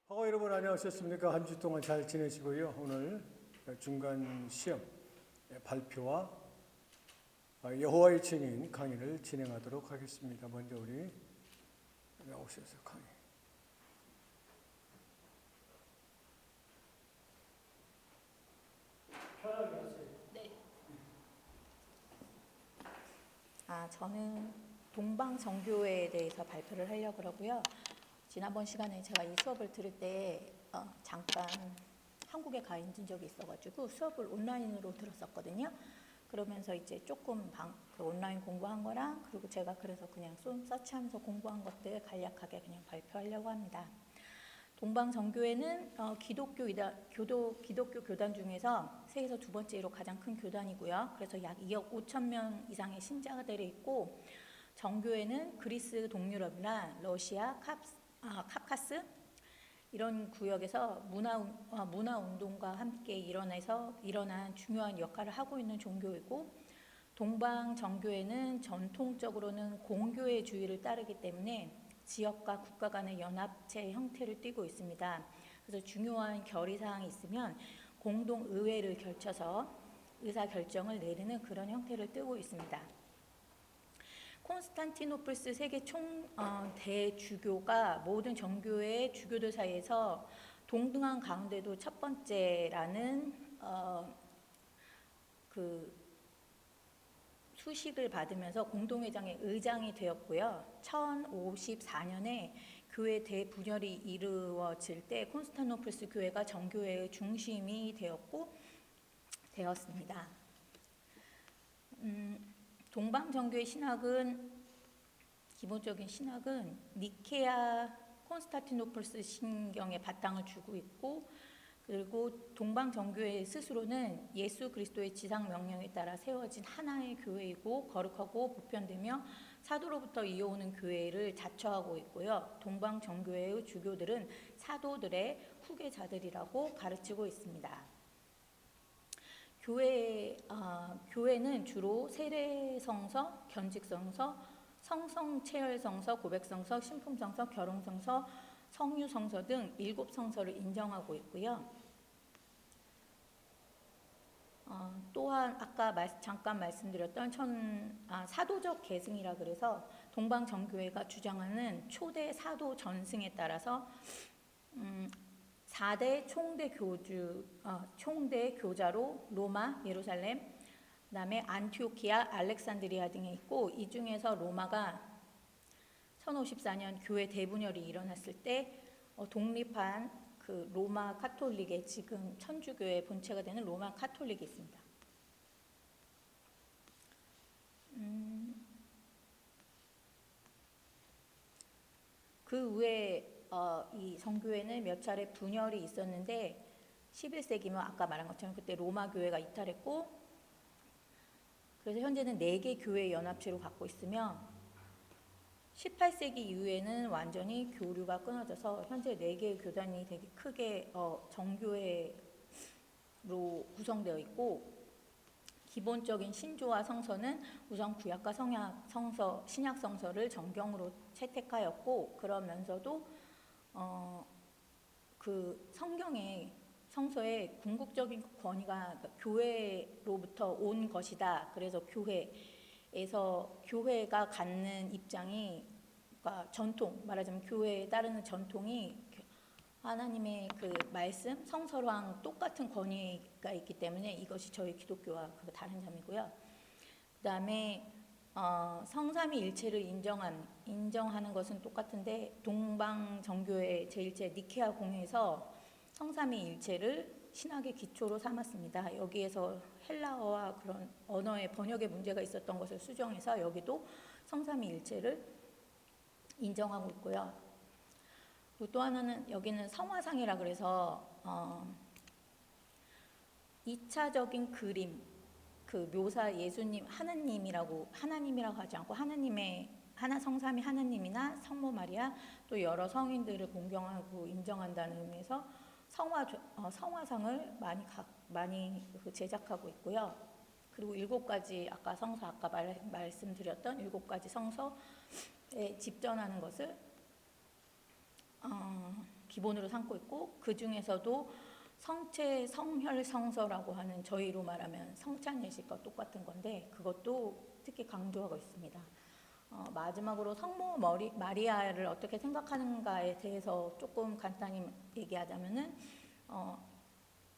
여러분 안녕하셨습니까? 한 주 동안 잘 지내시고요. 오늘 중간 시험 발표와 여호와의 증인 강의를 진행하도록 하겠습니다. 먼저 우리 나오셔서 강의. 편하게 하세요. 네. 저는 동방정교회에 대해서 발표를 하려고 하고요. 지난번 시간에 제가 이 수업을 들을 때 잠깐 한국에 가 있는 적이 있어가지고 수업을 온라인으로 들었었거든요. 그러면서 이제 조금 온라인 공부한 거랑 그리고 제가 그래서 그냥 서치하면서 공부한 것들 간략하게 그냥 발표하려고 합니다. 동방정교회는 기독교 교단 중에서 세계에서 두 번째로 가장 큰 교단이고요. 그래서 약 2억 5천 명 이상의 신자들이 있고, 정교회는 그리스 동유럽이나 러시아, 카카스 이런 구역에서 문화 운동과 함께 일어난 중요한 역할을 하고 있는 종교이고, 동방정교회는 전통적으로는 공교회주의를 따르기 때문에 지역과 국가 간의 연합체 형태를 띠고 있습니다. 그래서 중요한 결의사항이 있으면 공동의회를 결쳐서 의사결정을 내리는 그런 형태를 띠고 있습니다. 콘스탄티노플스 세계 대주교가 모든 정교회의 주교들 사이에서 동등한 가운데도 첫 번째라는 수식을 받으면서 공동회장의 의장이 되었고요. 1054년에 교회 대분열이 이루어질 때 콘스탄티노플스 교회가 정교회의 중심이 되었습니다. 동방정교의 기본적인 신학은 니케아 콘스탄티노플스 신경에 바탕을 주고 있고, 그리고 동방정교회 스스로는 예수 그리스도의 지상 명령에 따라 세워진 하나의 교회이고 거룩하고 보편되며 사도로부터 이어오는 교회를 자처하고 있고요. 동방정교회의 주교들은 사도들의 후계자들이라고 가르치고 있습니다. 교회는 주로 세례성서, 견직성서, 성성체혈성서, 고백성서, 신품성서, 결혼성서, 성유성서 등 7성서를 인정하고 있고요. 또한 아까 잠깐 말씀드렸던 사도적 계승이라 그래서 동방정교회가 주장하는 초대 사도 전승에 따라서 4대 총대 교자로 로마, 예루살렘, 그다음에 안티오키아, 알렉산드리아 등에 있고, 이 중에서 로마가 1054년 교회 대분열이 일어났을 때 독립한 그 로마 카톨릭의 지금 천주교의 본체가 되는 로마 카톨릭이 있습니다. 그 외에 이 정교회는 몇 차례 분열이 있었는데 11세기면 아까 말한 것처럼 그때 로마 교회가 이탈했고, 그래서 현재는 4개 교회 연합체로 갖고 있으며 18세기 이후에는 완전히 교류가 끊어져서 현재 4개의 교단이 되게 크게 정교회로 구성되어 있고, 기본적인 신조와 성서는 우선 구약과 신약 성서를 정경으로 채택하였고, 그러면서도 그 성서의 궁극적인 권위가 교회로부터 온 것이다. 그래서 교회가 갖는 입장이, 그러니까 말하자면 교회에 따르는 전통이 하나님의 그 말씀, 성서랑 똑같은 권위가 있기 때문에 이것이 저희 기독교와 다른 점이고요. 그 다음에 성삼위일체를 인정하는 것은 똑같은데, 동방정교회 제1체 니케아 공회에서 성삼위일체를 신학의 기초로 삼았습니다. 여기에서 헬라어와 그런 언어의 번역에 문제가 있었던 것을 수정해서 여기도 성삼위일체를 인정하고 있고요. 그리고 또 하나는 여기는 성화상이라 그래서 2차적인 그림, 그 묘사 예수님 하나님이라고 하지 않고 하나 성삼위 하나님이나 성모 마리아 또 여러 성인들을 공경하고 인정한다는 의미에서 성화상을 많이 제작하고 있고요. 그리고 7가지 아까 말씀드렸던 7가지 성서에 집전하는 것을 기본으로 삼고 있고, 그 중에서도 성체 성혈성서라고 하는, 저희로 말하면 성찬 예식과 똑같은 건데 그것도 특히 강조하고 있습니다. 마지막으로 성모 마리아를 어떻게 생각하는가에 대해서 조금 간단히 얘기하자면은,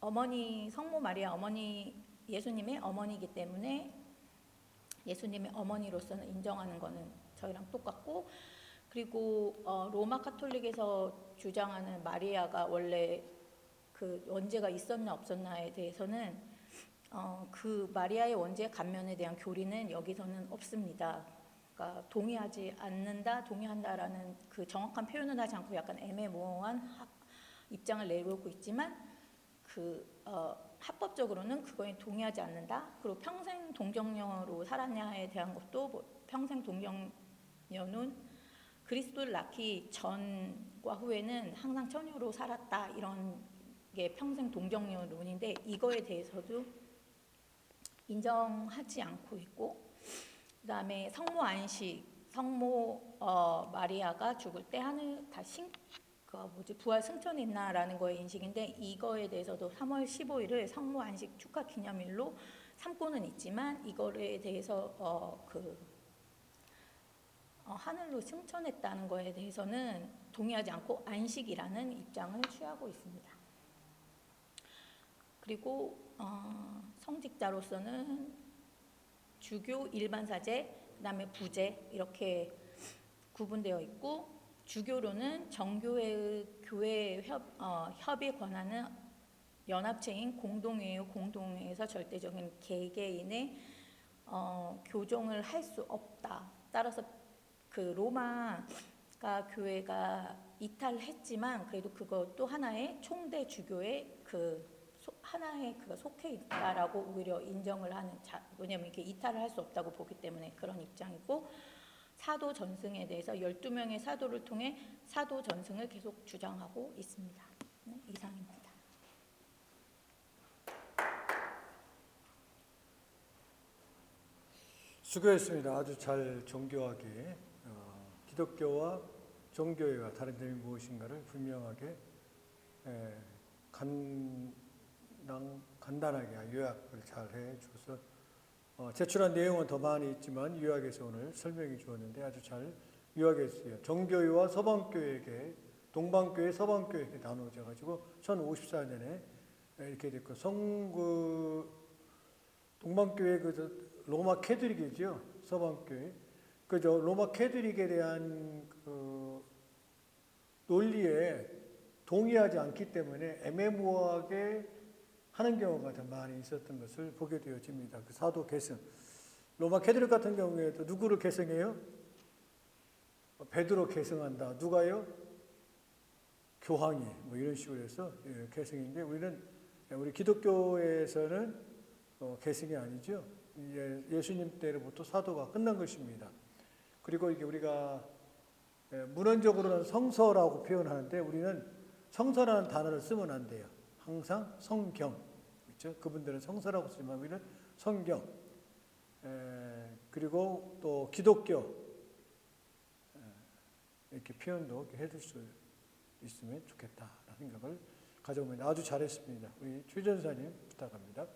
어머니 성모 마리아, 어머니 예수님의 어머니이기 때문에 예수님의 어머니로서는 인정하는 거는 저희랑 똑같고, 그리고 로마 카톨릭에서 주장하는 마리아가 원래 그 원죄가 있었나 없었나에 대해서는 그 마리아의 원죄 감면에 대한 교리는 여기서는 없습니다. 그러니까 동의하지 않는다, 동의한다라는 그 정확한 표현은 하지 않고 약간 애매모호한 입장을 내놓고 있지만, 합법적으로는 그거에 동의하지 않는다. 그리고 평생 동정녀로 살았냐에 대한 것도 평생 동정녀는 그리스도를 낳기 전과 후에는 항상 처녀로 살았다, 이런 게 평생 동정녀론인데 이거에 대해서도 인정하지 않고 있고, 그다음에 성모 안식, 성모 마리아가 죽을 때 하늘 다 부활 승천했나라는 거의 인식인데, 이거에 대해서도 3월 15일을 성모 안식 축하 기념일로 삼고는 있지만 이거에 대해서 하늘로 승천했다는 거에 대해서는 동의하지 않고 안식이라는 입장을 취하고 있습니다. 그리고 성직자로서는 주교, 일반 사제, 그다음에 부제 이렇게 구분되어 있고, 주교로는 정교회의 교회 협의 권한은 연합체인 공동회의, 공동회에서 절대적인 개개인의 교종을 할 수 없다. 따라서 그 로마가 교회가 이탈했지만 그래도 그것도 하나의 총대 주교의 하나의 속해 있다라고 오히려 인정을 하는, 왜냐하면 이렇게 이탈을 할 수 없다고 보기 때문에 그런 입장이고, 사도 전승에 대해서 12명의 사도를 통해 사도 전승을 계속 주장하고 있습니다. 네, 이상입니다. 수고했습니다. 아주 잘 정교하게 기독교와 종교회와 다른 점이 무엇인가를 분명하게 간단하게 요약을 잘 해줘서 제출한 내용은 더 많이 있지만 요약해서 오늘 설명해 주었는데 아주 잘 요약했어요. 정교회와 서방교회에게, 동방교회, 서방교회에게 나누어져 가지고 1054년에 이렇게 됐고, 동방교회 로마 캐톨릭이죠. 서방교회. 그죠. 로마 캐톨릭에 대한 논리에 동의하지 않기 때문에 애매모호하게 하는 경우가 더 많이 있었던 것을 보게 되어집니다. 그 사도 계승. 로마 캐톨릭 같은 경우에도 누구를 계승해요? 베드로 계승한다. 누가요? 교황이. 뭐 이런 식으로 해서 계승인데, 우리 기독교에서는 계승이 아니죠. 예수님 때로부터 사도가 끝난 것입니다. 그리고 이게 우리가 문헌적으로는 성서라고 표현하는데 우리는 성서라는 단어를 쓰면 안 돼요. 항상 성경, 그렇죠? 그분들은 성서라고 쓰지만 우리는 성경. 그리고 또 기독교, 이렇게 표현도 이렇게 해줄 수 있으면 좋겠다라는 생각을 가져보면 아주 잘했습니다. 우리 최 전사님 부탁합니다.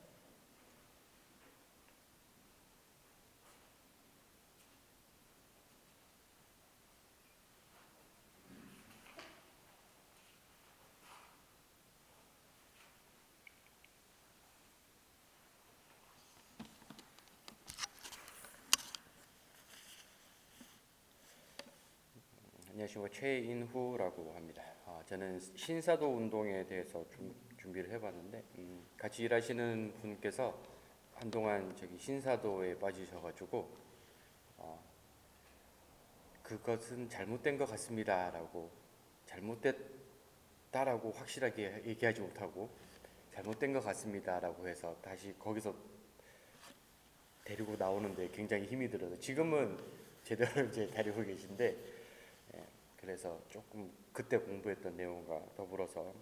안녕하십니까. 최인후라고 합니다. 저는 신사도 운동에 대해서 준비를 해봤는데, 같이 일하시는 분께서 한동안 신사도에 빠지셔가지고 그것은 잘못된 것 같습니다라고, 잘못됐다라고 확실하게 얘기하지 못하고 잘못된 것 같습니다라고 해서 다시 거기서 데리고 나오는데 굉장히 힘이 들어서 지금은 제대로 이제 데리고 계신데, 그래서 조금 그때 공부했던 내용과 더불어서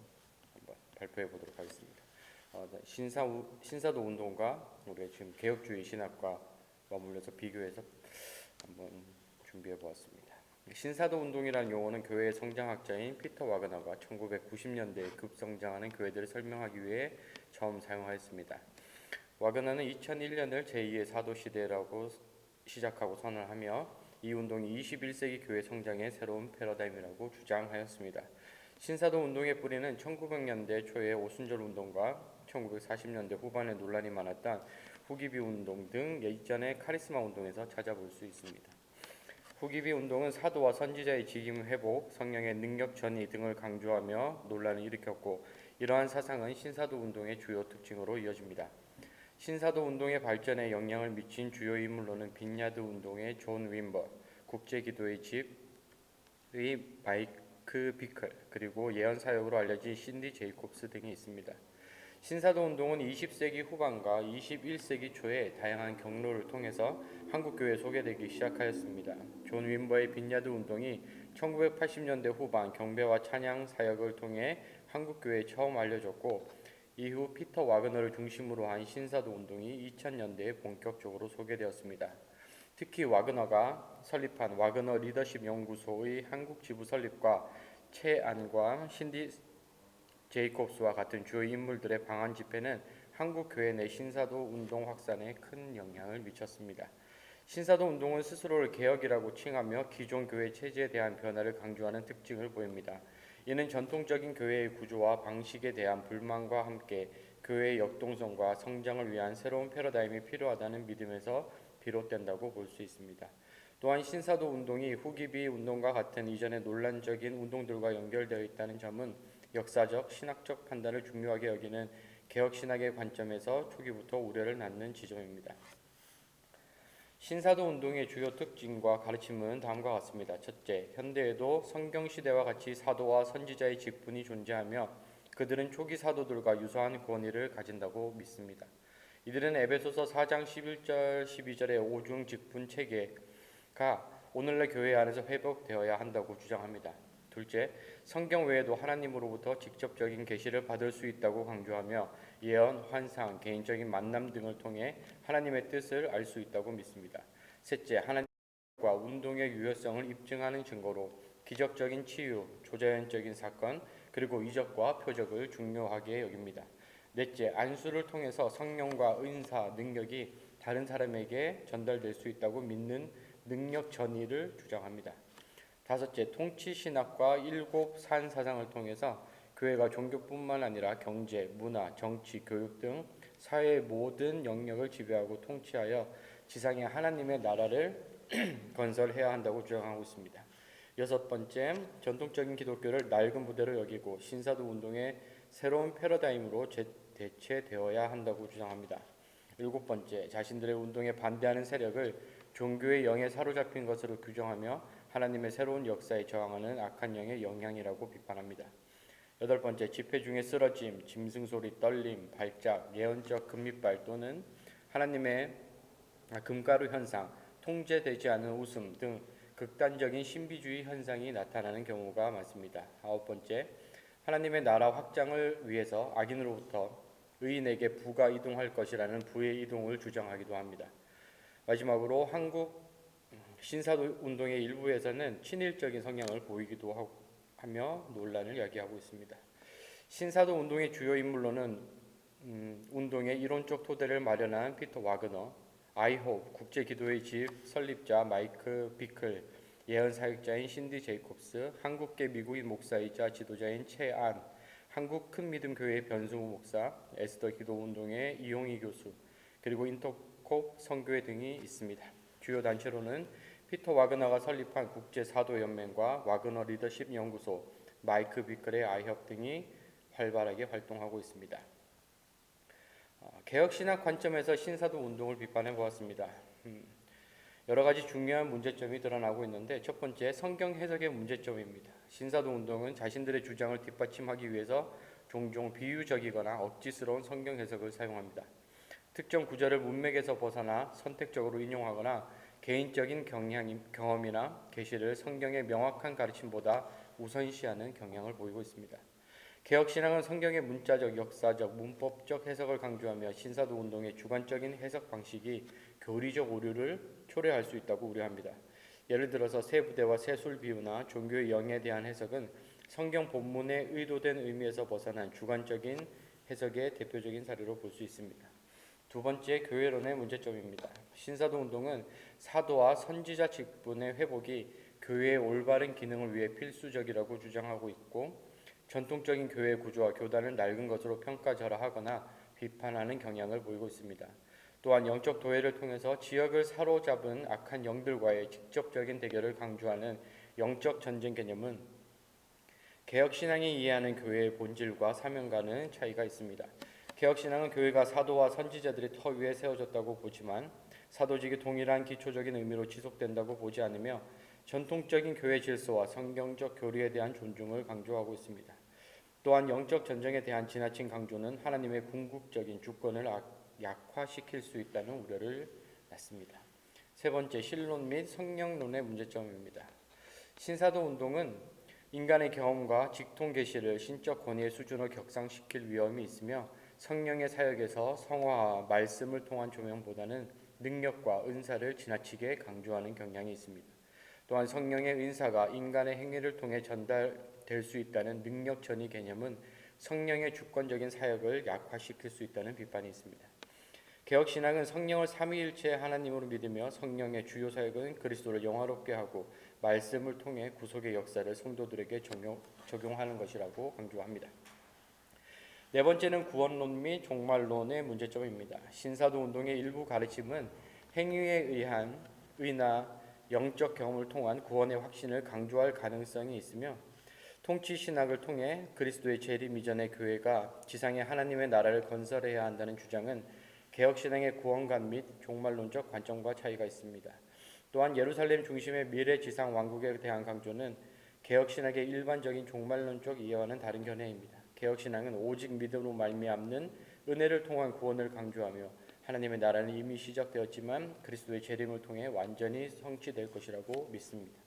한번 발표해 보도록 하겠습니다. 신사도 운동과 우리 지금 개혁주의 신학과 맞물려서 비교해서 한번 준비해 보았습니다. 신사도 운동이라는 용어는 교회의 성장학자인 피터 와그너가 1990년대에 급성장하는 교회들을 설명하기 위해 처음 사용하였습니다. 와그너는 2001년을 제2의 사도 시대라고 시작하고 선언하며 이 운동이 21세기 교회 성장의 새로운 패러다임이라고 주장하였습니다. 신사도 운동의 뿌리는 1900년대 초의 오순절 운동과 1940년대 후반에 논란이 많았던 후기비 운동 등 이전의 카리스마 운동에서 찾아볼 수 있습니다. 후기비 운동은 사도와 선지자의 직임 회복, 성령의 능력 전이 등을 강조하며 논란을 일으켰고 이러한 사상은 신사도 운동의 주요 특징으로 이어집니다. 신사도 운동의 발전에 영향을 미친 주요 인물로는 빈야드 운동의 존 윈버, 국제기도의 집의 마이크 비클, 그리고 예언 사역으로 알려진 신디 제이콥스 등이 있습니다. 신사도 운동은 20세기 후반과 21세기 초에 다양한 경로를 통해서 한국 교회에 소개되기 시작하였습니다. 존 윈버의 빈야드 운동이 1980년대 후반 경배와 찬양 사역을 통해 한국 교회에 처음 알려졌고 이후 피터 와그너를 중심으로 한 신사도 운동이 2000년대에 본격적으로 소개되었습니다. 특히 와그너가 설립한 와그너 리더십 연구소의 한국 지부 설립과 최안과 신디 제이콥스와 같은 주요 인물들의 방한 집회는 한국 교회 내 신사도 운동 확산에 큰 영향을 미쳤습니다. 신사도 운동은 스스로를 개혁이라고 칭하며 기존 교회 체제에 대한 변화를 강조하는 특징을 보입니다. 이는 전통적인 교회의 구조와 방식에 대한 불만과 함께 교회의 역동성과 성장을 위한 새로운 패러다임이 필요하다는 믿음에서 비롯된다고 볼 수 있습니다. 또한 신사도 운동이 후기비 운동과 같은 이전의 논란적인 운동들과 연결되어 있다는 점은 역사적, 신학적 판단을 중요하게 여기는 개혁신학의 관점에서 초기부터 우려를 낳는 지점입니다. 신사도 운동의 주요 특징과 가르침은 다음과 같습니다. 첫째, 현대에도 성경시대와 같이 사도와 선지자의 직분이 존재하며 그들은 초기 사도들과 유사한 권위를 가진다고 믿습니다. 이들은 에베소서 4장 11절 12절의 오중 직분 체계가 오늘날 교회 안에서 회복되어야 한다고 주장합니다. 둘째, 성경 외에도 하나님으로부터 직접적인 계시를 받을 수 있다고 강조하며 예언, 환상, 개인적인 만남 등을 통해 하나님의 뜻을 알 수 있다고 믿습니다. 셋째, 하나님과 운동의 유효성을 입증하는 증거로 기적적인 치유, 초자연적인 사건, 그리고 이적과 표적을 중요하게 여깁니다. 넷째, 안수를 통해서 성령과 은사, 능력이 다른 사람에게 전달될 수 있다고 믿는 능력 전이를 주장합니다. 다섯째, 통치 신학과 일곱 산 사상을 통해서 교회가 종교뿐만 아니라 경제, 문화, 정치, 교육 등 사회의 모든 영역을 지배하고 통치하여 지상에 하나님의 나라를 건설해야 한다고 주장하고 있습니다. 여섯 번째, 전통적인 기독교를 낡은 부대로 여기고 신사도 운동의 새로운 패러다임으로 대체되어야 한다고 주장합니다. 일곱 번째, 자신들의 운동에 반대하는 세력을 종교의 영에 사로잡힌 것으로 규정하며 하나님의 새로운 역사에 저항하는 악한 영의 영향이라고 비판합니다. 여덟 번째, 집회 중에 쓰러짐, 짐승소리, 떨림, 발작, 예언적 금밑발 또는 하나님의 금가루 현상, 통제되지 않은 웃음 등 극단적인 신비주의 현상이 나타나는 경우가 많습니다. 아홉 번째, 하나님의 나라 확장을 위해서 악인으로부터 의인에게 부가 이동할 것이라는 부의 이동을 주장하기도 합니다. 마지막으로 한국 신사도 운동의 일부에서는 친일적인 성향을 보이기도 하며 논란을 야기하고 있습니다. 신사도 운동의 주요 인물로는 운동의 이론적 토대를 마련한 피터 와그너, 아이홉 국제기도의 집 설립자 마이크 비클, 예언 사역자인 신디 제이콥스, 한국계 미국인 목사이자 지도자인 최안, 한국 큰믿음교회 변승우 목사, 에스더 기도운동의 이용희 교수, 그리고 인터콥 선교회 등이 있습니다. 주요 단체로는 피터 와그너가 설립한 국제사도연맹과 와그너 리더십 연구소, 마이크 비클의 아이협 등이 활발하게 활동하고 있습니다. 개혁신학 관점에서 신사도 운동을 비판해 보았습니다. 여러 가지 중요한 문제점이 드러나고 있는데 첫 번째, 성경 해석의 문제점입니다. 신사도 운동은 자신들의 주장을 뒷받침하기 위해서 종종 비유적이거나 억지스러운 성경 해석을 사용합니다. 특정 구절을 문맥에서 벗어나 선택적으로 인용하거나 개인적인 경험이나 계시를 성경의 명확한 가르침보다 우선시하는 경향을 보이고 있습니다. 개혁신앙은 성경의 문자적, 역사적, 문법적 해석을 강조하며 신사도 운동의 주관적인 해석 방식이 교리적 오류를 초래할 수 있다고 우려합니다. 예를 들어서 새 부대와 새 술 비유나 종교의 영에 대한 해석은 성경 본문의 의도된 의미에서 벗어난 주관적인 해석의 대표적인 사례로 볼 수 있습니다. 두 번째, 교회론의 문제점입니다. 신사도 운동은 사도와 선지자 직분의 회복이 교회의 올바른 기능을 위해 필수적이라고 주장하고 있고, 전통적인 교회 구조와 교단을 낡은 것으로 평가절하하거나 비판하는 경향을 보이고 있습니다. 또한 영적 도회를 통해서 지역을 사로잡은 악한 영들과의 직접적인 대결을 강조하는 영적 전쟁 개념은 개혁신앙이 이해하는 교회의 본질과 사명과는 차이가 있습니다. 개혁신앙은 교회가 사도와 선지자들의 터 위에 세워졌다고 보지만 사도직이 동일한 기초적인 의미로 지속된다고 보지 않으며 전통적인 교회 질서와 성경적 교리에 대한 존중을 강조하고 있습니다. 또한 영적 전쟁에 대한 지나친 강조는 하나님의 궁극적인 주권을 약화시킬 수 있다는 우려를 낳습니다. 세 번째, 신론 및 성령론의 문제점입니다. 신사도 운동은 인간의 경험과 직통 계시를 신적 권위의 수준으로 격상시킬 위험이 있으며 성령의 사역에서 성화와 말씀을 통한 조명보다는 능력과 은사를 지나치게 강조하는 경향이 있습니다. 또한 성령의 은사가 인간의 행위를 통해 전달될 수 있다는 능력 전이 개념은 성령의 주권적인 사역을 약화시킬 수 있다는 비판이 있습니다. 개혁신앙은 성령을 삼위일체 하나님으로 믿으며 성령의 주요 사역은 그리스도를 영화롭게 하고 말씀을 통해 구속의 역사를 성도들에게 적용하는 것이라고 강조합니다. 네 번째는 구원론 및 종말론의 문제점입니다. 신사도 운동의 일부 가르침은 행위에 의한 의나 영적 경험을 통한 구원의 확신을 강조할 가능성이 있으며, 통치 신학을 통해 그리스도의 재림 이전의 교회가 지상에 하나님의 나라를 건설해야 한다는 주장은 개혁신앙의 구원관 및 종말론적 관점과 차이가 있습니다. 또한 예루살렘 중심의 미래 지상 왕국에 대한 강조는 개혁신학의 일반적인 종말론적 이해와는 다른 견해입니다. 개혁신앙은 오직 믿음으로 말미암는 은혜를 통한 구원을 강조하며 하나님의 나라는 이미 시작되었지만 그리스도의 재림을 통해 완전히 성취될 것이라고 믿습니다.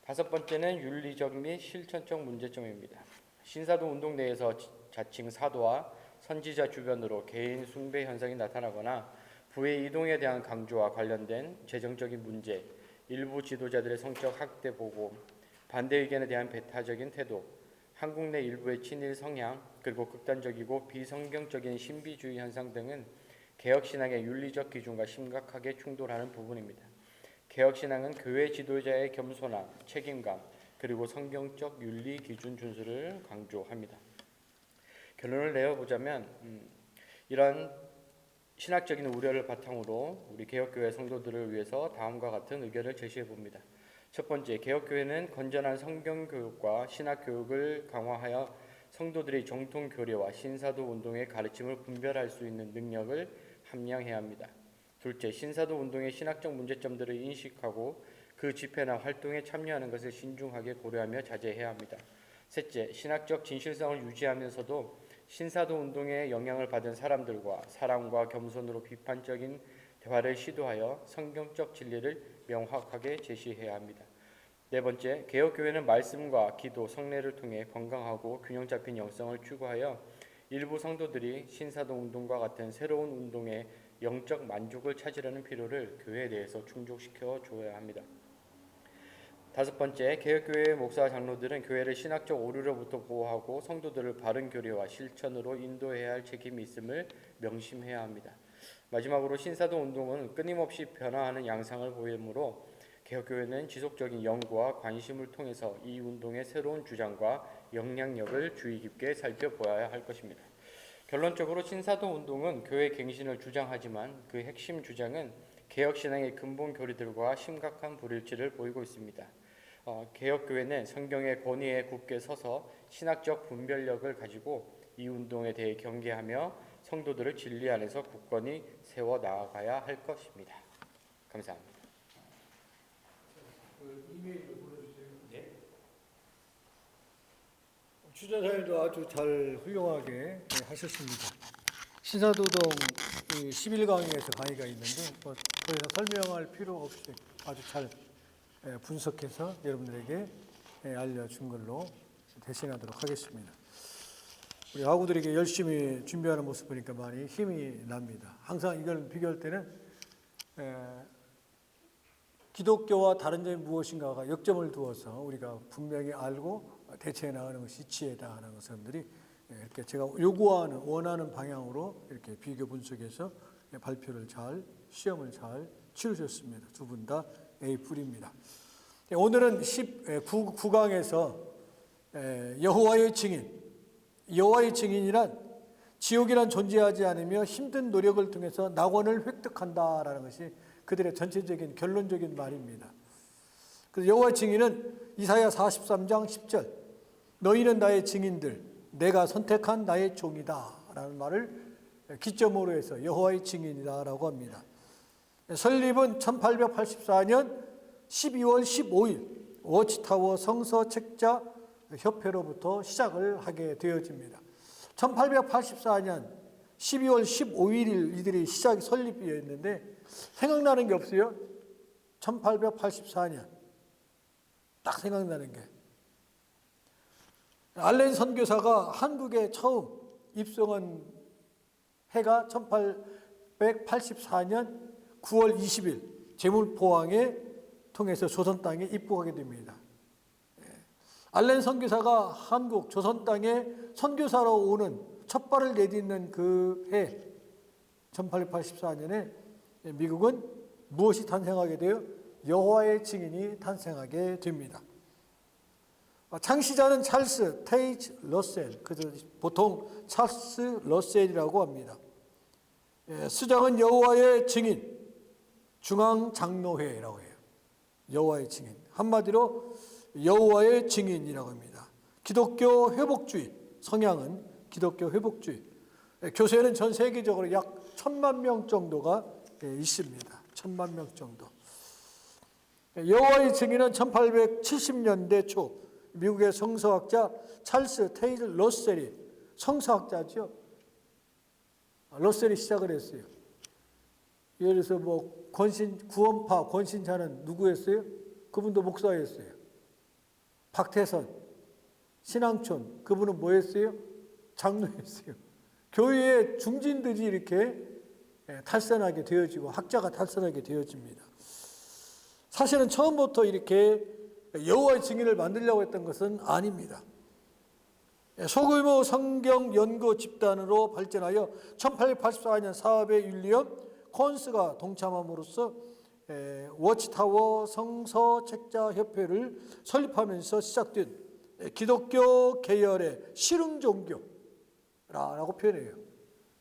다섯 번째는 윤리적 및 실천적 문제점입니다. 신사도 운동 내에서 자칭 사도와 선지자 주변으로 개인 숭배 현상이 나타나거나 부의 이동에 대한 강조와 관련된 재정적인 문제, 일부 지도자들의 성적 학대 보고, 반대 의견에 대한 배타적인 태도, 한국 내 일부의 친일 성향, 그리고 극단적이고 비성경적인 신비주의 현상 등은 개혁신앙의 윤리적 기준과 심각하게 충돌하는 부분입니다. 개혁신앙은 교회 지도자의 겸손함, 책임감, 그리고 성경적 윤리 기준 준수를 강조합니다. 결론을 내어보자면 이런 신학적인 우려를 바탕으로 우리 개혁교회 성도들을 위해서 다음과 같은 의견을 제시해 봅니다. 첫 번째, 개혁교회는 건전한 성경교육과 신학교육을 강화하여 성도들이 정통 교리와 신사도 운동의 가르침을 분별할 수 있는 능력을 함양해야 합니다. 둘째, 신사도 운동의 신학적 문제점들을 인식하고 그 집회나 활동에 참여하는 것을 신중하게 고려하며 자제해야 합니다. 셋째, 신학적 진실성을 유지하면서도 신사도 운동에 영향을 받은 사람들과 사랑과 겸손으로 비판적인 대화를 시도하여 성경적 진리를 명확하게 제시해야 합니다. 네 번째, 개혁교회는 말씀과 기도, 성례를 통해 건강하고 균형 잡힌 영성을 추구하여 일부 성도들이 신사도 운동과 같은 새로운 운동의 영적 만족을 찾으려는 필요를 교회 내에서 충족시켜 줘야 합니다. 다섯 번째, 개혁교회의 목사와 장로들은 교회를 신학적 오류로부터 보호하고 성도들을 바른 교리와 실천으로 인도해야 할 책임이 있음을 명심해야 합니다. 마지막으로 신사도 운동은 끊임없이 변화하는 양상을 보이므로 개혁교회는 지속적인 연구와 관심을 통해서 이 운동의 새로운 주장과 영향력을 주의 깊게 살펴보아야 할 것입니다. 결론적으로 신사도 운동은 교회 갱신을 주장하지만 그 핵심 주장은 개혁신앙의 근본 교리들과 심각한 불일치를 보이고 있습니다. 개혁교회는 성경의 권위에 굳게 서서 신학적 분별력을 가지고 이 운동에 대해 경계하며 성도들을 진리 안에서 굳건히 세워 나아가야 할 것입니다. 감사합니다. 이메일로 보내주세요. 네. 주저사일도 아주 잘 훌륭하게 하셨습니다. 신사도동 11강에서 강의가 있는데 더 이상 설명할 필요 없이 아주 잘 분석해서 여러분들에게 알려준 걸로 대신하도록 하겠습니다. 우리 학우들에게 열심히 준비하는 모습 보니까 많이 힘이 납니다. 항상 이걸 비교할 때는 기독교와 다른 점이 무엇인가가 역점을 두어서 우리가 분명히 알고 대처해 나가는 것이 지혜다 하는 것들이 이렇게 제가 요구하는 원하는 방향으로 이렇게 비교 분석해서 발표를 시험을 잘 치르셨습니다. 두 분 다 A+입니다. 오늘은 19강에서 여호와의 증인이란 지옥이란 존재하지 않으며 힘든 노력을 통해서 낙원을 획득한다라는 것이 그들의 전체적인 결론적인 말입니다. 그래서 여호와의 증인은 이사야 43장 10절 너희는 나의 증인들 내가 선택한 나의 종이다 라는 말을 기점으로 해서 여호와의 증인이다 라고 합니다. 설립은 1884년 12월 15일 워치타워 성서 책자 협회로부터 시작을 하게 되어집니다. 1884년 12월 15일 이들이 설립이었는데 생각나는 게 없어요? 1884년 딱 생각나는 게 알렌 선교사가 한국에 처음 입성한 해가 1884년 9월 20일 제물포항에 통해서 조선 땅에 입국하게 됩니다. 알렌 선교사가 한국 조선 땅에 선교사로 오는 첫 발을 내딛는 그 해 1884년에 미국은 무엇이 탄생하게 돼요? 여호와의 증인이 탄생하게 됩니다. 창시자는 찰스 테이지 러셀, 보통 찰스 러셀이라고 합니다. 수장은 여호와의 증인 중앙장로회라고 해요. 여호와의 증인, 한마디로 여호와의 증인이라고 합니다. 기독교 회복주의 성향은 기독교 회복주의. 교세는 전 세계적으로 약 1,000만 명 정도가 있습니다. 1,000만 명 정도. 여호와의 증인은 1870년대 초 미국의 성서학자 찰스 테이지 러셀이 성서학자죠. 러셀이 시작을 했어요. 예를 들어서 구원파 권신자는 누구였어요? 그분도 목사였어요. 박태선, 신앙촌, 그분은 뭐였어요? 장로였어요. 교회의 중진들이 이렇게 탈선하게 되어지고 학자가 탈선하게 되어집니다. 사실은 처음부터 이렇게 여호와의 증인을 만들려고 했던 것은 아닙니다. 소규모 성경 연구 집단으로 발전하여 1884년 사업의 윌리엄 콘스가 동참함으로써 워치타워 성서 책자 협회를 설립하면서 시작된 기독교 계열의 실흥종교라고 표현해요.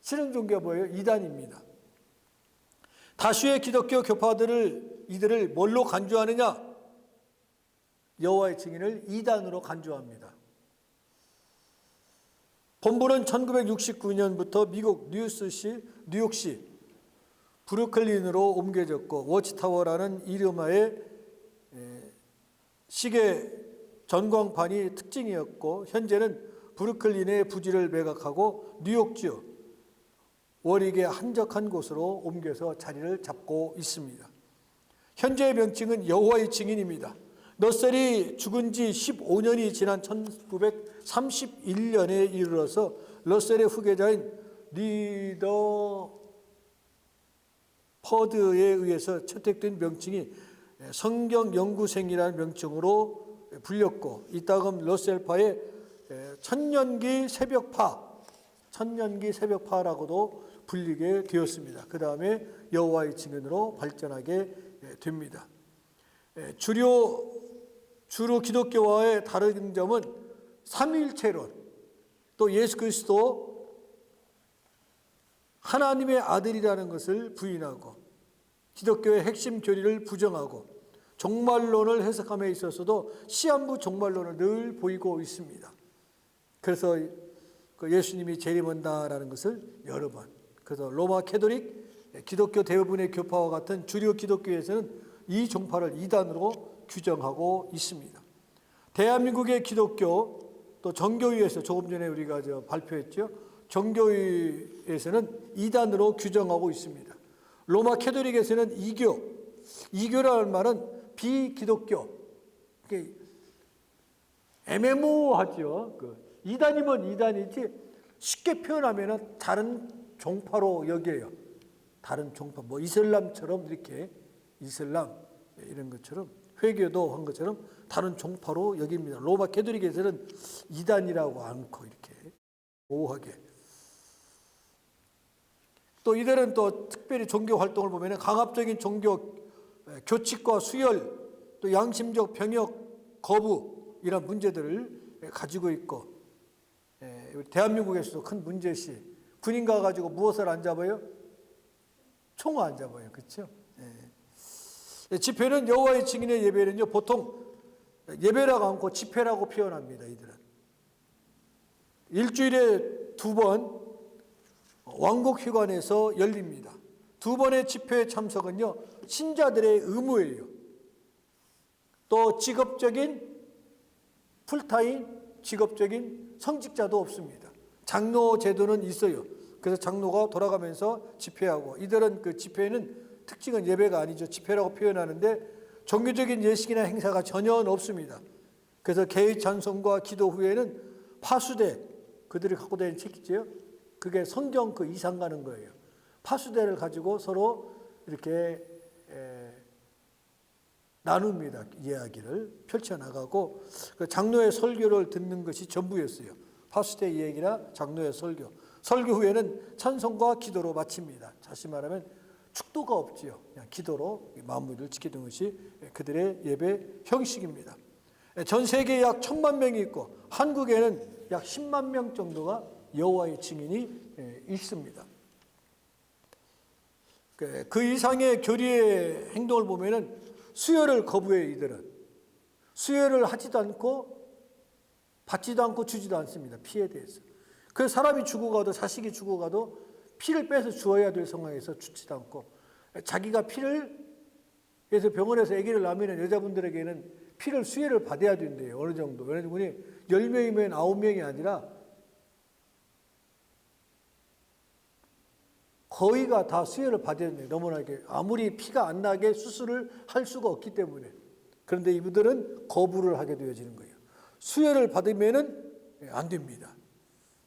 실흥종교가 뭐예요? 이단입니다. 다수의 기독교 교파들을 이들을 뭘로 간주하느냐? 여호와의 증인을 이단으로 간주합니다. 본부는 1969년부터 미국 뉴욕시 브루클린으로 옮겨졌고 워치타워라는 이름하에 시계 전광판이 특징이었고 현재는 브루클린의 부지를 매각하고 뉴욕주 워릭의 한적한 곳으로 옮겨서 자리를 잡고 있습니다. 현재의 명칭은 여호와의 증인입니다. 러셀이 죽은 지 15년이 지난 1931년에 이르러서 러셀의 후계자인 리더 퍼드에 의해서 채택된 명칭이 성경연구생이라는 명칭으로 불렸고 이따금 러셀파의 천년기 새벽파라고도 불리게 되었습니다. 그 다음에 여호와의 증인으로 발전하게 됩니다. 주로 기독교와의 다른 점은 삼위일체론, 또 예수 그리스도 하나님의 아들이라는 것을 부인하고 기독교의 핵심 교리를 부정하고 종말론을 해석함에 있어서도 시한부 종말론을 늘 보이고 있습니다. 그래서 예수님이 재림한다라는 것을 여러 번, 그래서 로마 캐톨릭, 기독교 대부분의 교파와 같은 주류 기독교에서는 이 종파를 이단으로 규정하고 있습니다. 대한민국의 기독교 또 정교위에서 조금 전에 우리가 발표했죠. 정교위에서는 이단으로 규정하고 있습니다. 로마 캐톨릭에서는 이교라는 말은 비기독교, 애매모호하죠. 이단이면 이단이지 쉽게 표현하면 다른 종파로 여겨요. 다른 종파, 이슬람처럼 이렇게 이슬람, 이런 것처럼 회개도 한 것처럼 다른 종파로 여깁니다. 로마 가톨릭에서는 이단이라고 않고 이렇게 모호하게. 또 이들은 또 특별히 종교 활동을 보면 강압적인 종교 교칙과 수열, 또 양심적 병역 거부 이런 문제들을 가지고 있고, 대한민국에서도 큰 문제시 군인 가가지고 무엇을 안 잡아요? 총 안 잡아요. 그렇죠? 집회는 여호와의 증인의 예배는요 보통 예배라고 않고 집회라고 표현합니다. 이들은 일주일에 2번 왕곡회관에서 열립니다. 2번의 집회 참석은요 신자들의 의무예요. 또 직업적인 풀타임 직업적인 성직자도 없습니다. 장로 제도는 있어요. 그래서 장로가 돌아가면서 집회하고, 이들은 그 집회는 특징은 예배가 아니죠. 집회라고 표현하는데 종교적인 예식이나 행사가 전혀 없습니다. 그래서 개의 찬송과 기도 후에는 파수대, 그들이 갖고 다니는 책이죠. 그게 성경 그 이상 가는 거예요. 파수대를 가지고 서로 이렇게 나눕니다. 이야기를 펼쳐나가고, 그 장로의 설교를 듣는 것이 전부였어요. 파수대 이야기나 장로의 설교. 설교 후에는 찬송과 기도로 마칩니다. 다시 말하면 축도가 없지요. 그냥 기도로 마무리를 지키는 것이 그들의 예배 형식입니다. 전 세계에 약 1,000만 명이 있고 한국에는 약 10만 명 정도가 여호와의 증인이 있습니다. 그 이상의 교리의 행동을 보면은 수혈을 거부해. 이들은 수혈을 하지도 않고 받지도 않고 주지도 않습니다. 피에 대해서. 그 사람이 죽어가도, 자식이 죽어가도 피를 빼서 주어야 될 상황에서 주지도 않고, 자기가 피를 그래서 병원에서 아기를 낳으면 여자분들에게는 피를 수혈을 받아야 된대요. 어느 정도. 왜냐하면 10명이면 9명이 아니라 거의가 다 수혈을 받아야 된대요. 너무나 이렇게 아무리 피가 안 나게 수술을 할 수가 없기 때문에. 그런데 이분들은 거부를 하게 되어지는 거예요. 수혈을 받으면은 안 됩니다.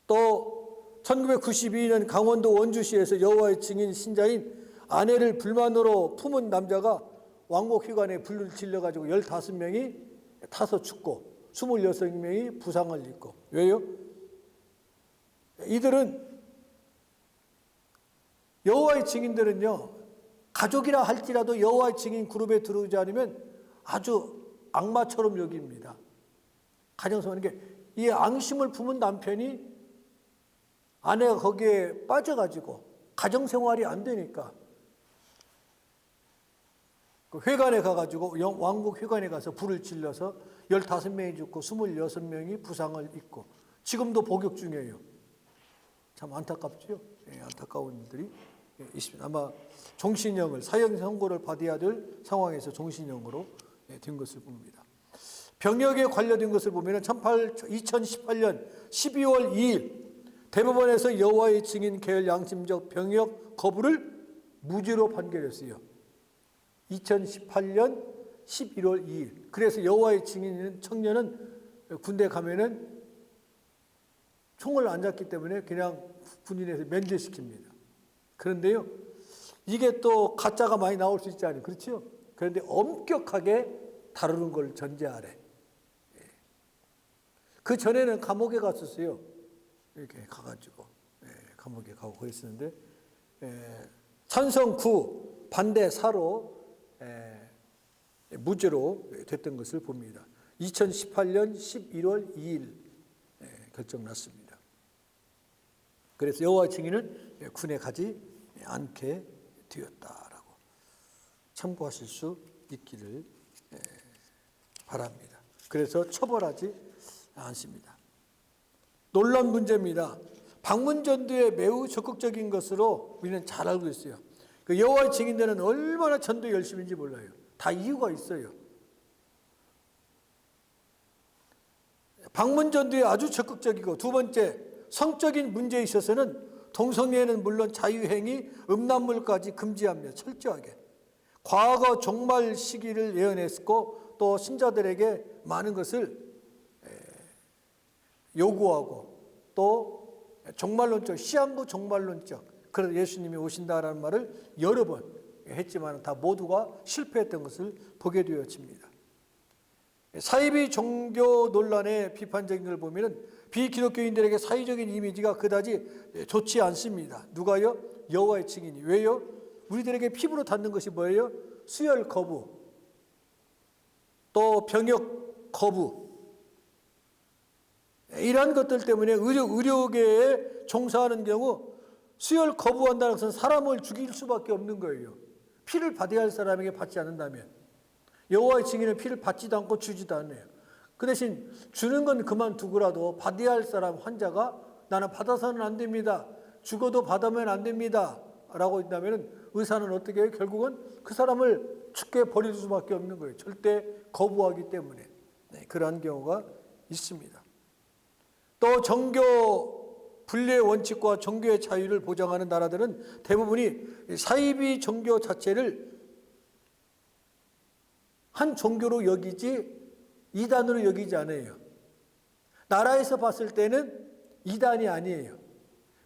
또 1992년 강원도 원주시에서 여호와의 증인 신자인 아내를 불만으로 품은 남자가 왕곡회관에 불을 질러가지고 15명이 타서 죽고 26명이 부상을 입고. 왜요? 이들은 여호와의 증인들은요 가족이라 할지라도 여호와의 증인 그룹에 들어오지 않으면 아주 악마처럼 여깁니다. 가정생활, 이 앙심을 품은 남편이 아내가 거기에 빠져가지고 가정생활이 안 되니까 그 회관에 가가지고 왕국 회관에 가서 불을 질러서 15명이 죽고 26명이 부상을 입고 지금도 복역 중이에요. 참 안타깝죠. 안타까운 일들이 있습니다. 아마 종신형을, 사형 선고를 받아야 될 상황에서 종신형으로 된 것을 봅니다. 병역에 관련된 것을 보면 2018년 12월 2일 대법원에서 여호와의 증인 계열 양심적 병역 거부를 무죄로 판결했어요. 2018년 11월 2일. 그래서 여호와의 증인 청년은 군대 가면은 총을 안 잡기 때문에 그냥 군인에서 면제시킵니다. 그런데요, 이게 또 가짜가 많이 나올 수 있지 않아요? 그렇죠? 그런데 엄격하게 다루는 걸 전제하래. 그 전에는 감옥에 갔었어요. 이렇게 가가지고 감옥에 가고 그랬었는데 찬성 9, 반대 4로 무죄로 됐던 것을 봅니다. 2018년 11월 2일 결정났습니다. 그래서 여호와의 증인은 군에 가지 않게 되었다라고 참고하실 수 있기를 바랍니다. 그래서 처벌하지 않습니다. 놀라운 문제입니다. 방문전도에 매우 적극적인 것으로 우리는 잘 알고 있어요. 그 여호와의 증인들은 얼마나 전도 열심인지 몰라요. 다 이유가 있어요. 방문전도에 아주 적극적이고, 두 번째, 성적인 문제에 있어서는 동성애는 물론 자유행위, 음란물까지 금지합니다. 철저하게. 과거 종말 시기를 예언했고 또 신자들에게 많은 것을 요구하고 또 종말론적, 시한부 종말론적, 그래서 예수님이 오신다라는 말을 여러 번 했지만 다 모두가 실패했던 것을 보게 되어집니다. 사이비 종교 논란의 비판적인 걸 보면은 비기독교인들에게 사회적인 이미지가 그다지 좋지 않습니다. 누가요? 여호와의 증인이. 왜요? 우리들에게 피부로 닿는 것이 뭐예요? 수혈 거부, 또 병역 거부, 이러한 것들 때문에 의료계에 종사하는 경우 수혈 거부한다는 것은 사람을 죽일 수밖에 없는 거예요. 피를 받아야 할 사람에게 받지 않는다면. 여호와의 증인은 피를 받지도 않고 주지도 않아요. 그 대신 주는 건 그만두고라도 받아야 할 사람 환자가 나는 받아서는 안 됩니다. 죽어도 받으면 안 됩니다. 라고 한다면 의사는 어떻게 해요? 결국은 그 사람을 죽게 버릴 수밖에 없는 거예요. 절대 거부하기 때문에. 네, 그러한 경우가 있습니다. 또 종교 분리의 원칙과 종교의 자유를 보장하는 나라들은 대부분이 사이비 종교 자체를 한 종교로 여기지 이단으로 여기지 않아요. 나라에서 봤을 때는 이단이 아니에요.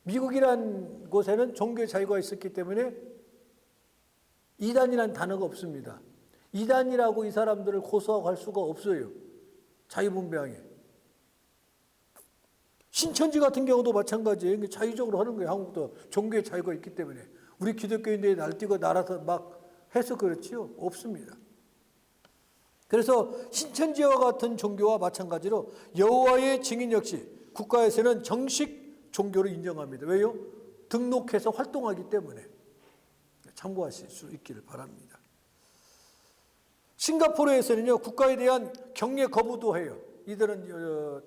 미국이란 곳에는 종교 자유가 있었기 때문에 이단이란 단어가 없습니다. 이단이라고 이 사람들을 고소하고 할 수가 없어요. 자유분방해. 신천지 같은 경우도 마찬가지예요. 자유적으로 하는 거예요. 한국도 종교의 자유가 있기 때문에. 우리 기독교인들이 날뛰고 날아서 막 해서 그렇지요? 없습니다. 그래서 신천지와 같은 종교와 마찬가지로 여호와의 증인 역시 국가에서는 정식 종교로 인정합니다. 왜요? 등록해서 활동하기 때문에. 참고하실 수 있기를 바랍니다. 싱가포르에서는요, 국가에 대한 경례 거부도 해요. 이들은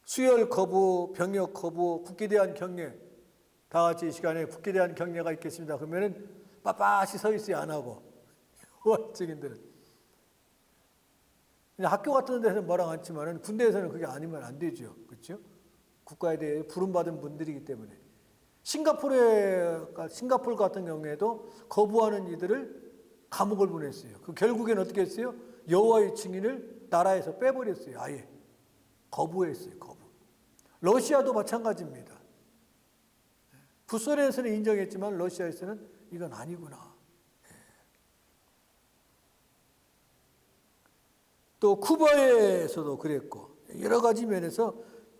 수혈 거부, 병역 거부, 국기에 대한 경례, 다 같이 이 시간에 국기에 대한 경례가 있겠습니다. 그러면은 빳빳이 서 있어요, 안 하고. 증인들은. 학교 같은 데서는 뭐랑 않지만 군대에서는 그게 아니면 안 되죠. 그렇죠? 국가에 대해 부름받은 분들이기 때문에. 싱가포르 같은 경우에도 거부하는 이들을 감옥을 보냈어요. 그 결국엔 어떻게 했어요? 여호와의 증인을 나라에서 빼버렸어요. 아예. 거부했어요. 거부. 러시아도 마찬가지입니다. 북소련에서는 인정했지만 러시아에서는 이건 아니구나. 또 쿠바에서도 그랬고 여러 가지 면에서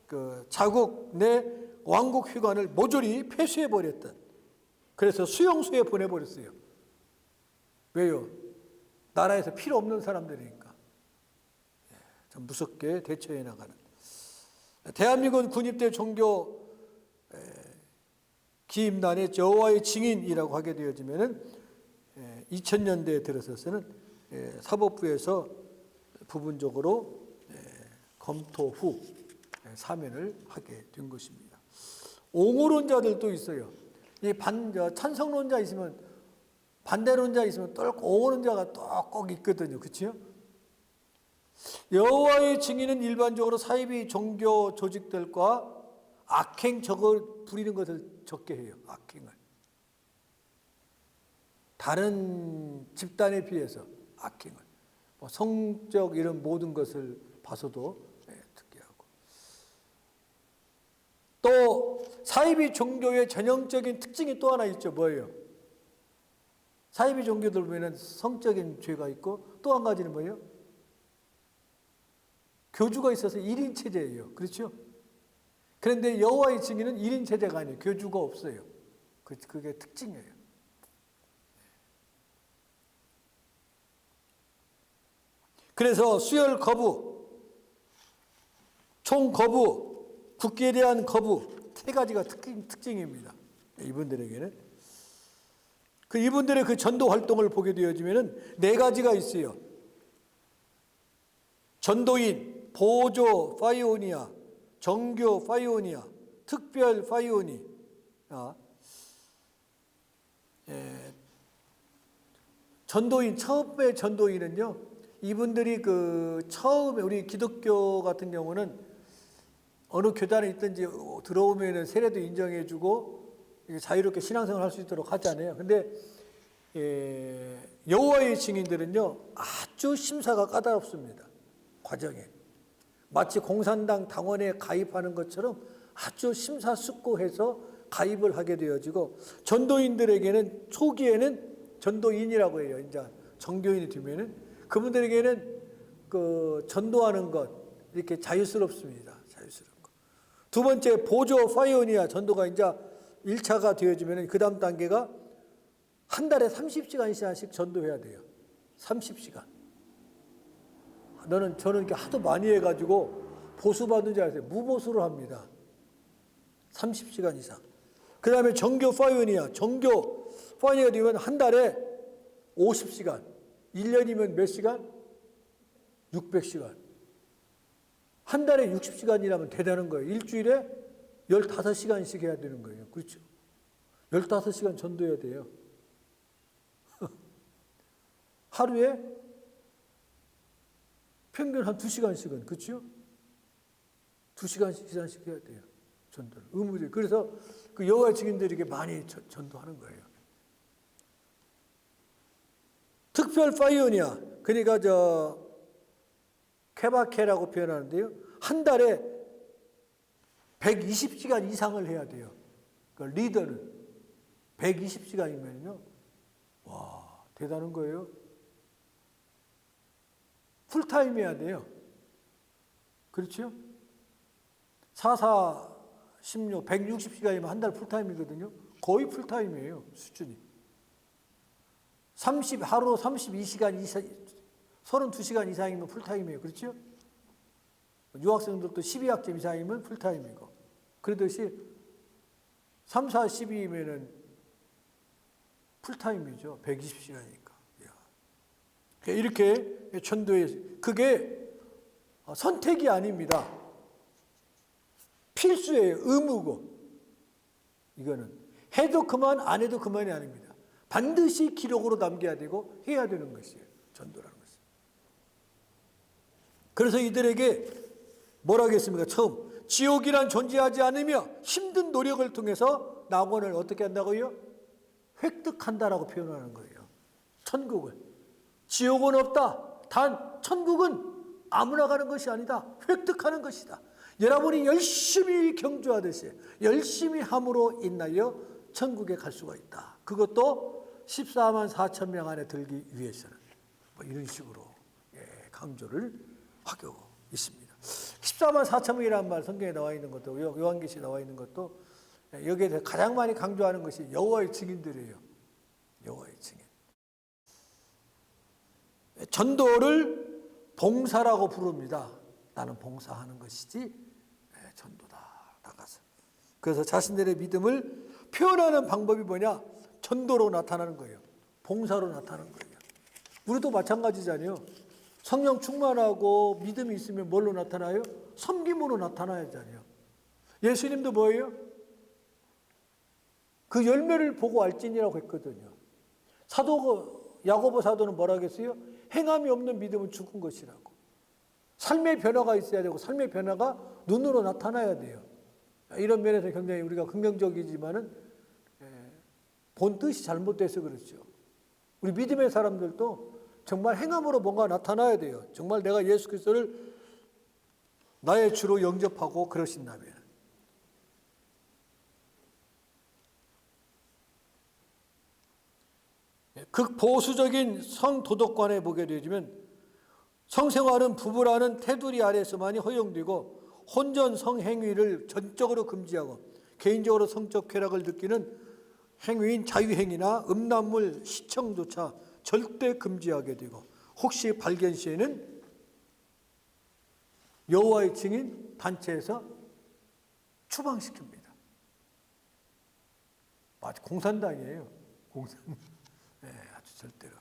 그 자국 내 왕국 휘관을 모조리 폐쇄해버렸던, 그래서 수용소에 보내버렸어요. 왜요? 나라에서 필요 없는 사람들이니까. 좀 무섭게 대처해 나가는. 대한민국은 군입대 종교 기임단의 여호와의 증인이라고 하게 되어지면은 2000년대에 들어서서는 사법부에서 부분적으로 검토 후 사면을 하게 된 것입니다. 옹호론자들도 있어요. 이 찬성론자 있으면 반대론자 있으면 또 옹호론자가 또 꼭 있거든요. 그렇죠? 여호와의 증인은 일반적으로 사이비 종교 조직들과 악행 적을 부리는 것을 적게 해요. 악행을. 다른 집단에 비해서 악행을. 뭐 성적 이런 모든 것을 봐서도 특게 하고. 또 사이비 종교의 전형적인 특징이 또 하나 있죠. 뭐예요? 사이비 종교들 보면 성적인 죄가 있고 또 한 가지는 뭐예요? 교주가 있어서 1인 체제예요. 그렇죠? 그런데 여호와의 증인은 1인 체제가 아니에요. 교주가 없어요. 그게 특징이에요. 그래서 수혈 거부, 총 거부, 국기에 대한 거부, 세 가지가 특징입니다. 이분들에게는. 이분들의 그 전도 활동을 보게 되어지면은 네 가지가 있어요. 전도인, 보조 파이오니아, 정교 파이오니아, 특별 파이오니. 전도인, 처음의 전도인은요, 이분들이 처음에 우리 기독교 같은 경우는 어느 교단에 있든지 들어오면은 세례도 인정해주고 자유롭게 신앙생활 할 수 있도록 하잖아요. 근데 여호와의 증인들은요, 아주 심사가 까다롭습니다. 과정에. 마치 공산당 당원에 가입하는 것처럼 아주 심사숙고해서 가입을 하게 되어지고 전도인들에게는 초기에는 전도인이라고 해요. 이제 정교인이 되면은 그분들에게는 그 전도하는 것 이렇게 자유스럽습니다. 자유스러운 거. 두 번째 보조 파이오니아 전도가 이제 1차가 되어지면은 그 다음 단계가 한 달에 30시간씩 전도해야 돼요. 30시간. 저는 이렇게 하도 많이 해가지고 보수받은 줄 알았어요. 무보수를 합니다. 30시간 이상. 그 다음에 정교 파이오니아. 정교 파이오니아가 되면 한 달에 50시간. 1년이면 몇 시간? 600시간. 한 달에 60시간이라면 대단한 거예요. 일주일에 15시간씩 해야 되는 거예요. 그렇죠? 15시간 전도해야 돼요. 하루에 평균 한 2시간씩은, 그렇죠? 2시간씩 이상씩 해야 돼요. 전도를. 의무적으로. 그래서 그 여호와의 증인들에게 많이 전도하는 거예요. 특별 파이오니아. 그러니까 케바케라고 표현하는데요. 한 달에 120시간 이상을 해야 돼요. 그러니까 리더는 120시간이면요. 와, 대단한 거예요. 풀타임 해야 돼요. 그렇죠? 4, 16, 160시간이면 한 달 풀타임이거든요. 거의 풀타임이에요. 수준이. 하루 32시간 이상, 32시간 이상이면 풀타임이에요. 그렇죠? 유학생들도 12학점 이상이면 풀타임이고. 그러듯이 3, 4, 12이면은 풀타임이죠. 120시간이니까. 이렇게 전도에, 그게 선택이 아닙니다. 필수예요. 의무고. 이거는 해도 그만, 안 해도 그만이 아닙니다. 반드시 기록으로 남겨야 되고 해야 되는 것이에요. 전도라는 것은. 그래서 이들에게 뭐라 하겠습니까? 처음, 지옥이란 존재하지 않으며 힘든 노력을 통해서 낙원을 어떻게 한다고요? 획득한다라고 표현하는 거예요. 천국을. 지옥은 없다. 단 천국은 아무나 가는 것이 아니다. 획득하는 것이다. 여러분이 열심히 경주하듯이 열심히 함으로 인하여 천국에 갈 수가 있다. 그것도 14만 4천 명 안에 들기 위해서는 뭐 이런 식으로 강조를 하고 있습니다. 14만 4천 명이라는 말 성경에 나와 있는 것도 요한계시에 나와 있는 것도 여기에 대해 가장 많이 강조하는 것이 여호와의 증인들이에요. 여호와의 증인. 전도를 봉사라고 부릅니다. 나는 봉사하는 것이지 전도다. 나가서. 그래서 자신들의 믿음을 표현하는 방법이 뭐냐? 전도로 나타나는 거예요. 봉사로 나타나는 거예요. 우리도 마찬가지잖아요. 성령 충만하고 믿음이 있으면 뭘로 나타나요? 섬김으로 나타나야잖아요. 예수님도 뭐예요? 그 열매를 보고 알지니라고 했거든요. 야고보 사도는 뭐라 하겠어요? 행함이 없는 믿음은 죽은 것이라고. 삶의 변화가 있어야 되고 삶의 변화가 눈으로 나타나야 돼요. 이런 면에서 굉장히 우리가 긍정적이지만은 본 뜻이 잘못돼서 그렇죠. 우리 믿음의 사람들도 정말 행함으로 뭔가 나타나야 돼요. 정말 내가 예수 그리스도를 나의 주로 영접하고 그러신다면. 극보수적인 성도덕관에 보게 되어지면 성생활은 부부라는 테두리 아래에서만이 허용되고 혼전 성행위를 전적으로 금지하고 개인적으로 성적 쾌락을 느끼는 행위인 자유행위나 음란물 시청조차 절대 금지하게 되고 혹시 발견 시에는 여호와의 증인 단체에서 추방시킵니다. 마치 공산당이에요. 공산당. 네, 아주 절대로.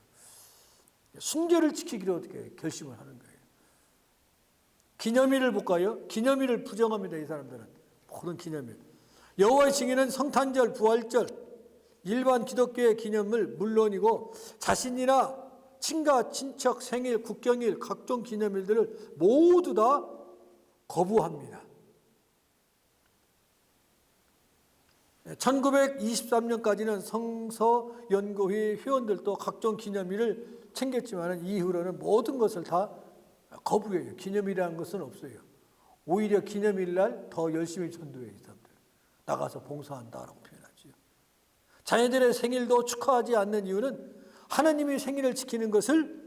순결을 지키기로 어떻게 결심을 하는 거예요. 기념일을 볼까요? 기념일을 부정합니다. 이 사람들은. 모든 기념일. 여호와의 증인은 성탄절, 부활절, 일반 기독교의 기념일 물론이고 자신이나 친가, 친척, 생일, 국경일, 각종 기념일들을 모두 다 거부합니다. 1923년까지는 성서연구회 회원들도 각종 기념일을 챙겼지만 이후로는 모든 것을 다 거부해요. 기념일이라는 것은 없어요. 오히려 기념일날 더 열심히 전도해요. 이 사람들. 나가서 봉사한다라고. 자녀들의 생일도 축하하지 않는 이유는 하나님이 생일을 지키는 것을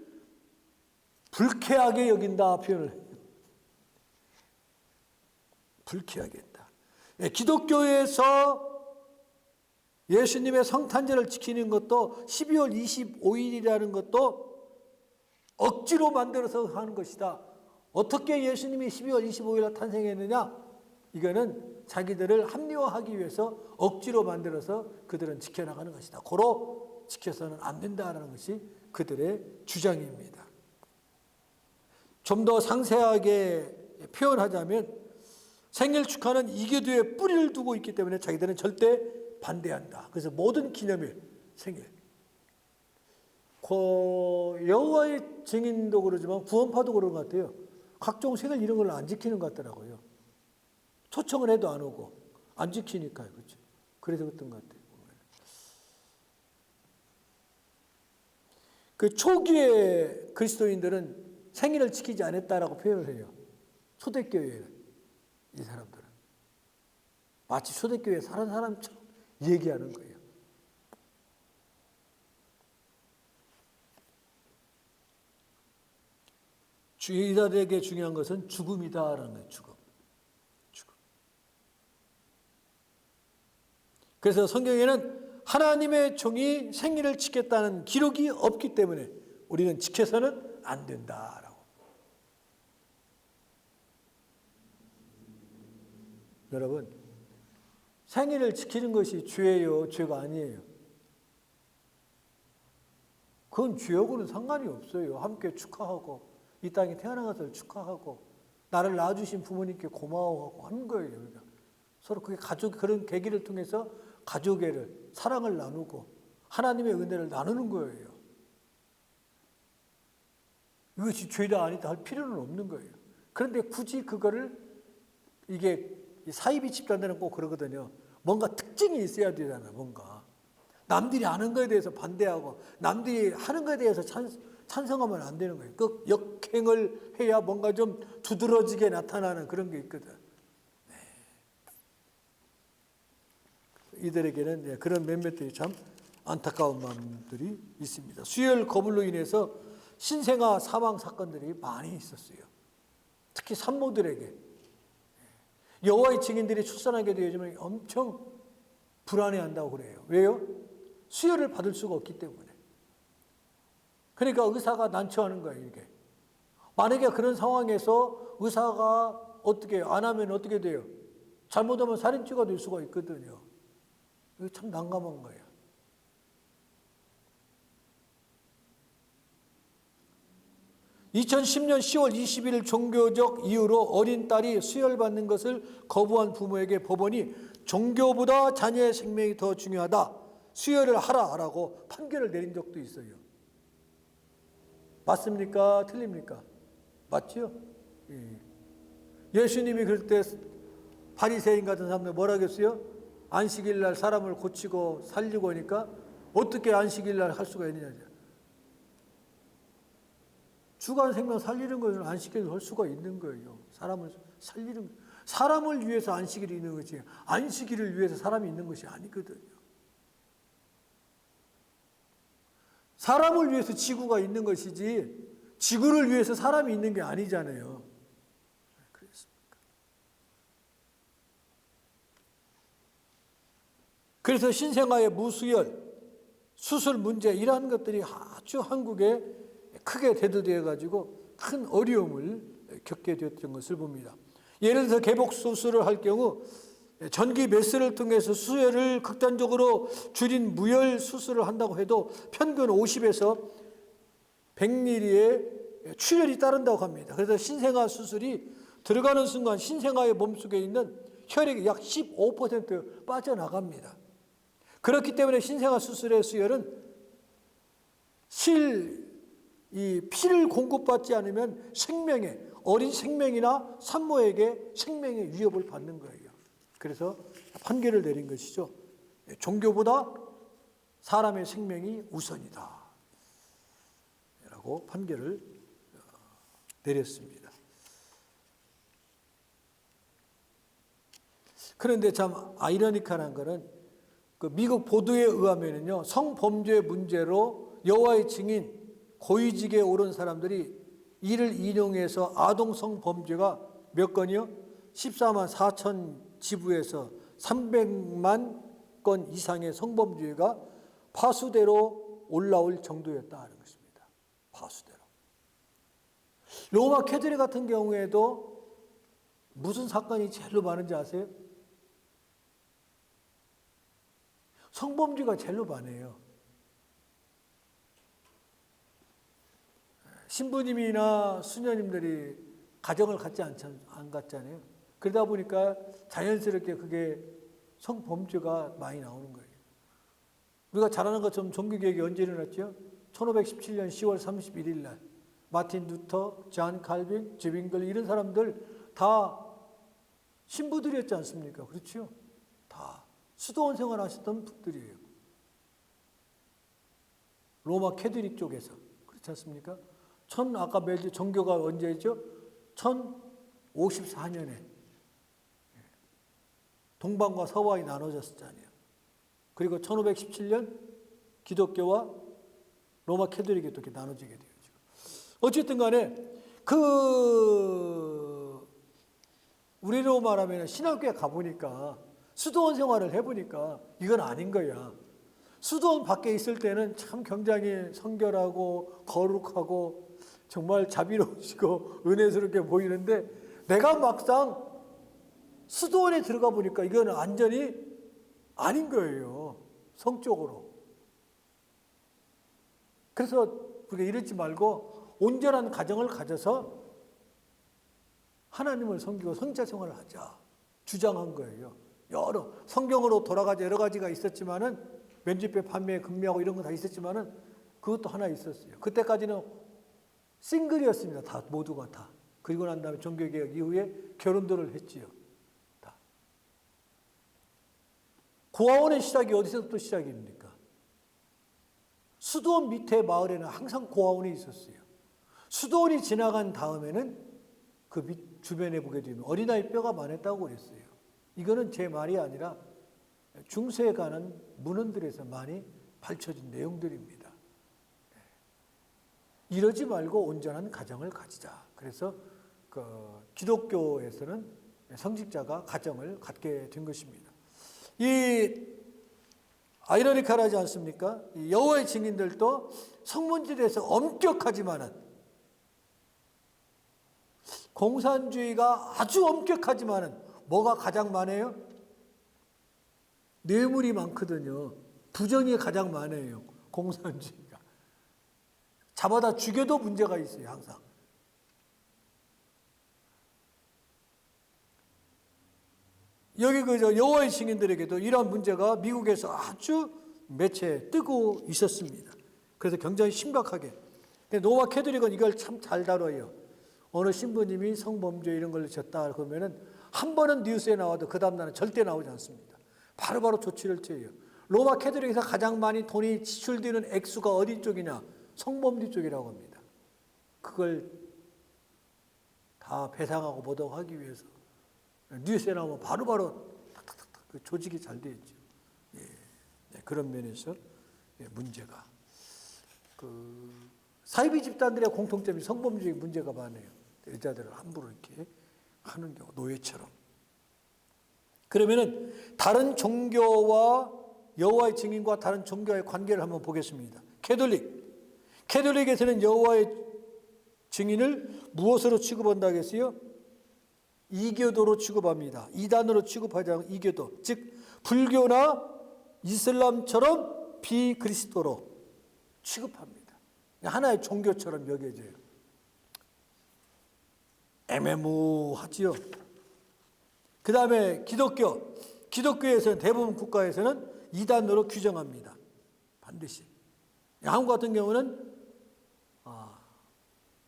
불쾌하게 여긴다 표현을 해요. 불쾌하게 했다. 기독교에서 예수님의 성탄절을 지키는 것도 12월 25일이라는 것도 억지로 만들어서 하는 것이다. 어떻게 예수님이 12월 25일에 탄생했느냐? 이거는 자기들을 합리화하기 위해서 억지로 만들어서 그들은 지켜나가는 것이다. 고로 지켜서는 안 된다는 것이 그들의 주장입니다. 좀 더 상세하게 표현하자면 생일 축하는 이교도에 뿌리를 두고 있기 때문에 자기들은 절대 반대한다. 그래서 모든 기념일, 생일. 여호와의 증인도 그러지만 구원파도 그런 것 같아요. 각종 생일 이런 걸 안 지키는 것 같더라고요. 초청을 해도 안 오고 안 지키니까요. 그렇죠? 그래서 그랬던 것 같아요. 그 초기에 그리스도인들은 생일을 지키지 않았다라고 표현을 해요. 초대교회는 이 사람들은 마치 초대교회에 사는 사람처럼 얘기하는 거예요. 이들에게 중요한 것은 죽음이다라는 거예요. 죽음. 그래서 성경에는 하나님의 종이 생일을 지켰다는 기록이 없기 때문에 우리는 지켜서는 안 된다라고. 여러분, 생일을 지키는 것이 죄예요, 죄가 아니에요? 그건 죄하고는 상관이 없어요. 함께 축하하고 이 땅에 태어난 것을 축하하고 나를 낳아주신 부모님께 고마워하고 하는 거예요. 그러니까 서로 그게 그런 계기를 통해서 가족애를 사랑을 나누고 하나님의 은혜를 나누는 거예요. 이것이 죄다 아니다 할 필요는 없는 거예요. 그런데 굳이 그거를 이게 사이비 집단들은 꼭 그러거든요. 뭔가 특징이 있어야 되잖아요. 뭔가 남들이 아는 거에 대해서 반대하고 남들이 하는 거에 대해서 찬성하면 안 되는 거예요. 그 역행을 해야 뭔가 좀 두드러지게 나타나는 그런 게 있거든. 이들에게는 그런 몇몇들이 참 안타까운 마음들이 있습니다. 수혈 거물로 인해서 신생아 사망 사건들이 많이 있었어요. 특히 산모들에게. 여호와의 증인들이 출산하게 되어지면 엄청 불안해한다고 그래요. 왜요? 수혈을 받을 수가 없기 때문에. 그러니까 의사가 난처하는 거예요, 이게. 만약에 그런 상황에서 의사가 어떻게 안 하면 어떻게 돼요? 잘못하면 살인죄가 될 수가 있거든요. 이거 참 난감한 거예요. (2010년 10월 21일) 종교적 이유로 어린 딸이 수혈받는 것을 거부한 부모에게 법원이 종교보다 자녀의 생명이 더 중요하다, 수혈을 하라라고 판결을 내린 적도 있어요. 맞습니까? 틀립니까? 맞죠? 예수님이 그럴 때 바리새인 같은 사람들 뭐라 그랬어요? 안식일 날 사람을 고치고 살리고 하니까 어떻게 안식일 날 할 수가 있느냐. 주간 생명 살리는 것은 안식일을 할 수가 있는 거예요. 사람을 살리는, 사람을 위해서 안식일이 있는 거지 안식일을 위해서 사람이 있는 것이 아니거든요. 사람을 위해서 지구가 있는 것이지 지구를 위해서 사람이 있는 게 아니잖아요. 그렇습니까? 그래서 신생아의 무수혈, 수술 문제 이러한 것들이 아주 한국에 크게 대두되어 가지고 큰 어려움을 겪게 되었던 것을 봅니다. 예를 들어서 개복 수술을 할 경우 전기 메스를 통해서 수혈을 극단적으로 줄인 무혈 수술을 한다고 해도 평균 50에서 100ml의 출혈이 따른다고 합니다. 그래서 신생아 수술이 들어가는 순간 신생아의 몸속에 있는 혈액이 약 15% 빠져나갑니다. 그렇기 때문에 신생아 수술의 수혈은 이 피를 공급받지 않으면 생명에, 어린 생명이나 산모에게 생명의 위협을 받는 거예요. 그래서 판결을 내린 것이죠. 종교보다 사람의 생명이 우선이다 라고 판결을 내렸습니다. 그런데 참 아이러니컬한 것은 그 미국 보도에 의하면은요, 성범죄 문제로 여호와의 증인 고위직에 오른 사람들이 이를 인용해서 아동 성범죄가 몇 건이요? 14만 4천 지부에서 300만 건 이상의 성범죄가 파수대로 올라올 정도였다는 것입니다. 파수대로. 로마 캐토릭 같은 경우에도 무슨 사건이 제일로 많은지 아세요? 성범죄가 제일로 많아요. 신부님이나 수녀님들이 가정을 갖지 안 갖잖아요. 그러다 보니까 자연스럽게 그게 성범죄가 많이 나오는 거예요. 우리가 잘 아는 것처럼 종교개혁이 언제 일어났죠? 1517년 10월 31일 날 마틴 루터, 잔 칼빈, 제빙글 이런 사람들 다 신부들이었지 않습니까? 그렇죠? 다 수도원 생활하셨던 분들이에요. 로마 캐토릭 쪽에서 그렇지 않습니까? 아까 매주 종교가 언제죠? 1054년에 동방과 서방이 나눠졌잖아요. 그리고 1517년 기독교와 로마 캐토릭이 이렇게 나눠지게 돼요. 어쨌든 간에 우리로 말하면 신학교에 가보니까 수도원 생활을 해보니까 이건 아닌 거야. 수도원 밖에 있을 때는 참 굉장히 성결하고 거룩하고 정말 자비로우시고 은혜스럽게 보이는데 내가 막상 수도원에 들어가 보니까 이건 완전히 아닌 거예요. 성적으로. 그래서 우리가 이러지 말고 온전한 가정을 가져서 하나님을 섬기고 성자 생활을 하자 주장한 거예요. 여러 성경으로 돌아가자 여러 가지가 있었지만은 면집배 판매 금매하고 이런 거 다 있었지만은 그것도 하나 있었어요. 그때까지는 싱글이었습니다. 다 모두가 다. 그리고 난 다음에 종교개혁 이후에 결혼들을 했지요. 다. 고아원의 시작이 어디서부터 시작입니까? 수도원 밑에 마을에는 항상 고아원이 있었어요. 수도원이 지나간 다음에는 그 밑 주변에 보게 되면 어린아이 뼈가 많았다고 그랬어요. 이거는 제 말이 아니라 중세에 가는 문헌들에서 많이 밝혀진 내용들입니다. 이러지 말고 온전한 가정을 가지자. 그래서 기독교에서는 성직자가 가정을 갖게 된 것입니다. 이 아이러니컬하지 않습니까? 이 여호와의 증인들도 성문지에 대해서 엄격하지만은 공산주의가 아주 엄격하지만은 뭐가 가장 많아요? 뇌물이 많거든요. 부정이 가장 많아요. 공산주의가. 잡아다 죽여도 문제가 있어요. 항상. 여기 여호와의 증인들에게도 이러한 문제가 미국에서 아주 매체에 뜨고 있었습니다. 그래서 굉장히 심각하게. 근데 로마 캐토릭은 이걸 참 잘 다뤄요. 어느 신부님이 성범죄 이런 걸 졌다 그러면은 한 번은 뉴스에 나와도 그 다음 날은 절대 나오지 않습니다. 바로바로 조치를 취해요. 로마 캐토릭에서 가장 많이 돈이 지출되는 액수가 어디 쪽이냐? 성범죄 쪽이라고 합니다. 그걸 다 배상하고 보도하기 위해서 뉴스에 나오면 바로바로 탁탁탁 그 조직이 잘 되어 있죠. 예, 네, 그런 면에서 문제가 사이비 집단들의 공통점이 성범죄의 문제가 많아요. 여자들을 함부로 이렇게 하는 경우 노예처럼. 그러면은 다른 종교와 여호와의 증인과 다른 종교와의 관계를 한번 보겠습니다. 캐톨릭에서는 여호와의 증인을 무엇으로 취급한다고 했어요? 이교도로 취급합니다. 이단으로 취급하지 않고 이교도, 즉 불교나 이슬람처럼 비그리스도로 취급합니다. 하나의 종교처럼 여겨져요. 애매모호하지요. 그 다음에 기독교에서는 대부분 국가에서는 이단으로 규정합니다. 반드시. 한국 같은 경우는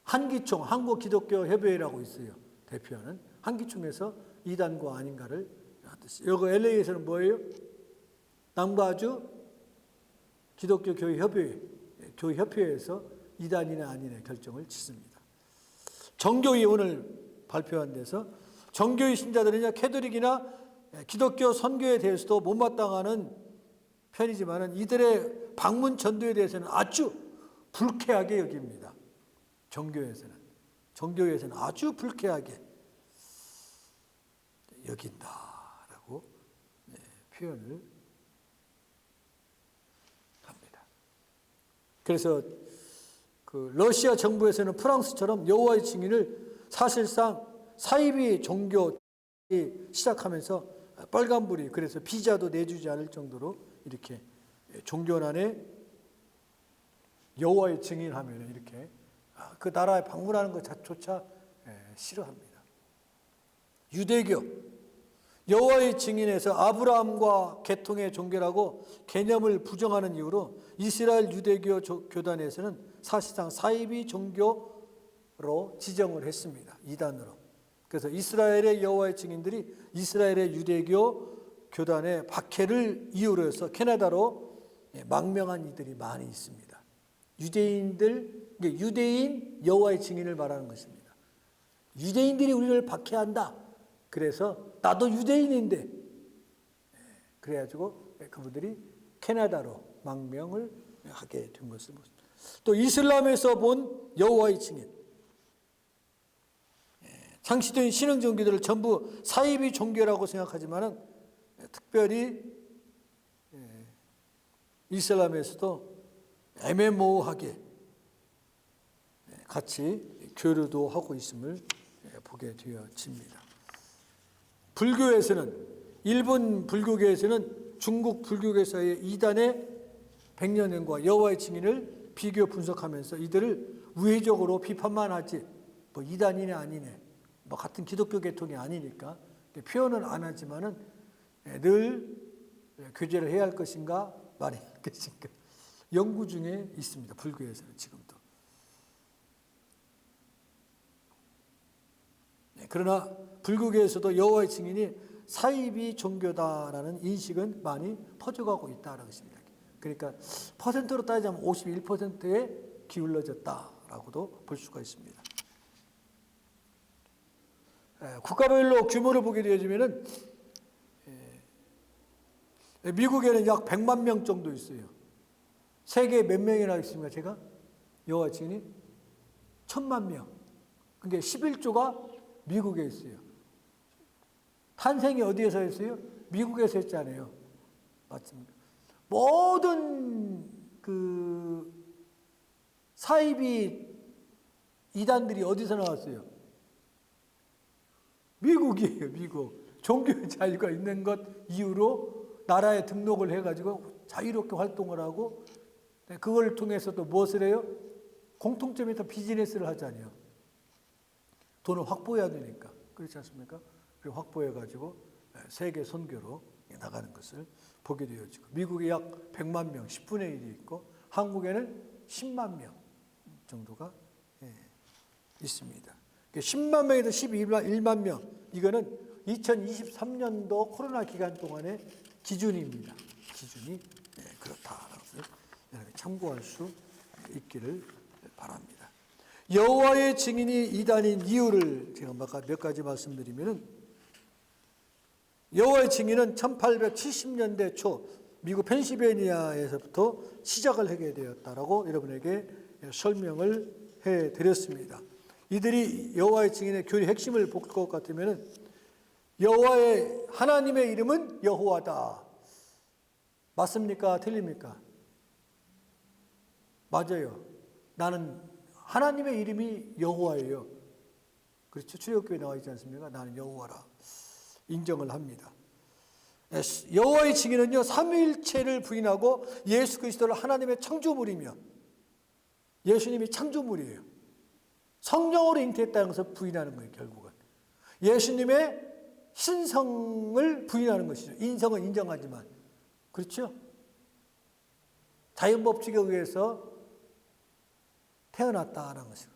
한기총, 한국기독교협의회라고 있어요. 대표하는 한기총에서 이단과 아닌가를 하듯이. 여기 LA에서는 뭐예요? 남가주 기독교 교회협회에서 이단이나 아니냐 결정을 짓습니다. 정교위 오늘 발표한 데서 정교위 신자들은요 캐톨릭이나 기독교 선교에 대해서도 못마땅하는 편이지만은 이들의 방문 전도에 대해서는 아주 불쾌하게 여깁니다. 종교에서는 아주 불쾌하게 여긴다라고 표현을 합니다. 그래서 그 러시아 정부에서는 프랑스처럼 여호와의 증인을 사실상 사이비 종교 시작하면서 빨간불이, 그래서 비자도 내주지 않을 정도로 이렇게 종교난에 여호와의 증인하면 이렇게 그 나라에 방문하는 것 자체조차 싫어합니다. 유대교, 여호와의 증인에서 아브라함과 계통의 종교라고 개념을 부정하는 이유로 이스라엘 유대교 교단에서는 사실상 사이비 종교로 지정을 했습니다. 이단으로. 그래서 이스라엘의 여호와의 증인들이 이스라엘의 유대교 교단의 박해를 이유로 해서 캐나다로 망명한 이들이 많이 있습니다. 유대인 여호와의 증인을 말하는 것입니다. 유대인들이 우리를 박해한다. 그래서 나도 유대인인데, 그래가지고 그분들이 캐나다로 망명을 하게 된 것을 보습니다. 또 이슬람에서 본 여호와의 증인, 창시된 신흥 종교들을 전부 사이비 종교라고 생각하지만은 특별히 이슬람에서도 애매모호하게 같이 교류도 하고 있음을 보게 되어집니다. 불교에서는, 일본 불교계에서는 중국 불교계사의 이단의 백년행과 여호와의 증인을 비교 분석하면서 이들을 우회적으로 비판만 하지 뭐 이단이네 아니네 뭐 같은 기독교 계통이 아니니까 표현은 안 하지만은 늘 교제를 해야 할 것인가 말해야 할 것인가 연구 중에 있습니다. 불교에서는 지금도. 그러나 불교계에서도 여호와의 증인이 사이비 종교다라는 인식은 많이 퍼져가고 있다는 것입니다. 그러니까 퍼센트로 따지자면 51%에 기울어졌다라고도 볼 수가 있습니다. 국가별로 규모를 보게 되어지면은 미국에는 약 100만 명 정도 있어요. 세계에 몇 명이나 있습니까? 제가 여호와 증인이 1000만 명. 그게 11조가 미국에 있어요. 탄생이 어디에서 했어요? 미국에서 했잖아요. 맞습니까? 모든 그 사이비 이단들이 어디서 나왔어요? 미국이에요. 미국. 종교 자유가 있는 것 이유로 나라에 등록을 해가지고 자유롭게 활동을 하고 그걸 통해서 또 무엇을 해요? 공통점에서 비즈니스를 하잖아요. 돈을 확보해야 되니까. 그렇지 않습니까? 그리고 확보해가지고 세계 선교로 나가는 것을 보게 되어지고 미국에 약 100만 명, 10분의 1이 있고 한국에는 10만 명 정도가 있습니다. 10만 명에서 11만 명, 이거는 2023년도 코로나 기간 동안의 기준입니다. 기준이 그렇다는 것을 여러분이 참고할 수 있기를 바랍니다. 여호와의 증인이 이단인 이유를 제가 몇 가지 말씀드리면은, 여호와의 증인은 1870년대 초 미국 펜실베니아에서부터 시작을 하게 되었다라고 여러분에게 설명을 해드렸습니다. 이들이 여호와의 증인의 교리 핵심을 볼 것 같으면은, 여호와의 하나님의 이름은 여호와다. 맞습니까? 틀립니까? 맞아요. 나는 하나님의 이름이 여호와예요. 그렇죠? 출애굽기에 나와 있지 않습니까? 나는 여호와라. 인정을 합니다. 여호와의 증인은요, 삼위일체를 부인하고 예수 그리스도를 하나님의 창조물이며, 예수님이 창조물이에요. 성령으로 잉태했다는 것을 부인하는 거예요. 결국은 예수님의 신성을 부인하는 것이죠. 인성은 인정하지만, 그렇죠? 자연법칙에 의해서 태어났다는 것이고,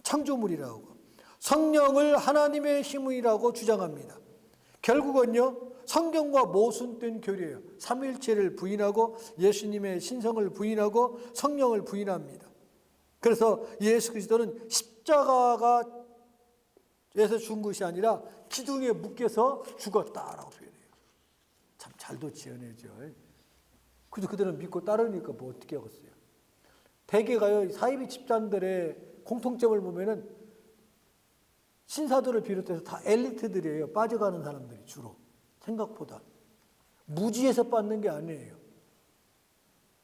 창조물이라고, 성령을 하나님의 힘이라고 주장합니다. 결국은요, 성경과 모순된 교리예요. 삼위일체를 부인하고 예수님의 신성을 부인하고 성령을 부인합니다. 그래서 예수 그리스도는 십자가에서 죽은 것이 아니라 기둥에 묶여서 죽었다라고 표현해요. 참 잘도 지어내죠. 그래서 그들은 믿고 따르니까 뭐 어떻게 하겠어요. 대개가요, 사이비 집단들의 공통점을 보면은 신사들을 비롯해서 다 엘리트들이에요. 빠져가는 사람들이 주로. 생각보다. 무지에서 빠지는 게 아니에요.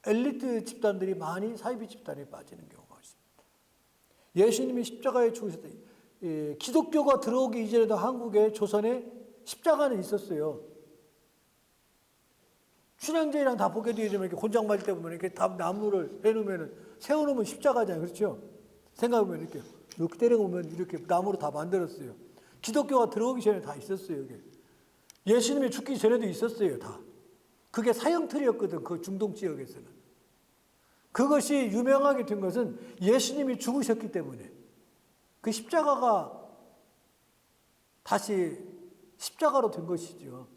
엘리트 집단들이 많이 사이비 집단에 빠지는 경우가 있습니다. 예수님이 십자가에 죽으셨다. 기독교가 들어오기 이전에도 한국에 조선에 십자가는 있었어요. 춘향제랑 다 보게 되면 이렇게 곤장 맞을 때 보면 이렇게 다 나무를 해놓으면 세워놓으면 십자가잖아요. 그렇죠? 생각해보면 이렇게 때려보면 이렇게 나무로 다 만들었어요. 기독교가 들어오기 전에 다 있었어요. 이게. 예수님이 죽기 전에도 있었어요. 다. 그게 사형틀이었거든. 그 중동 지역에서는. 그것이 유명하게 된 것은 예수님이 죽으셨기 때문에 그 십자가가 다시 십자가로 된 것이죠.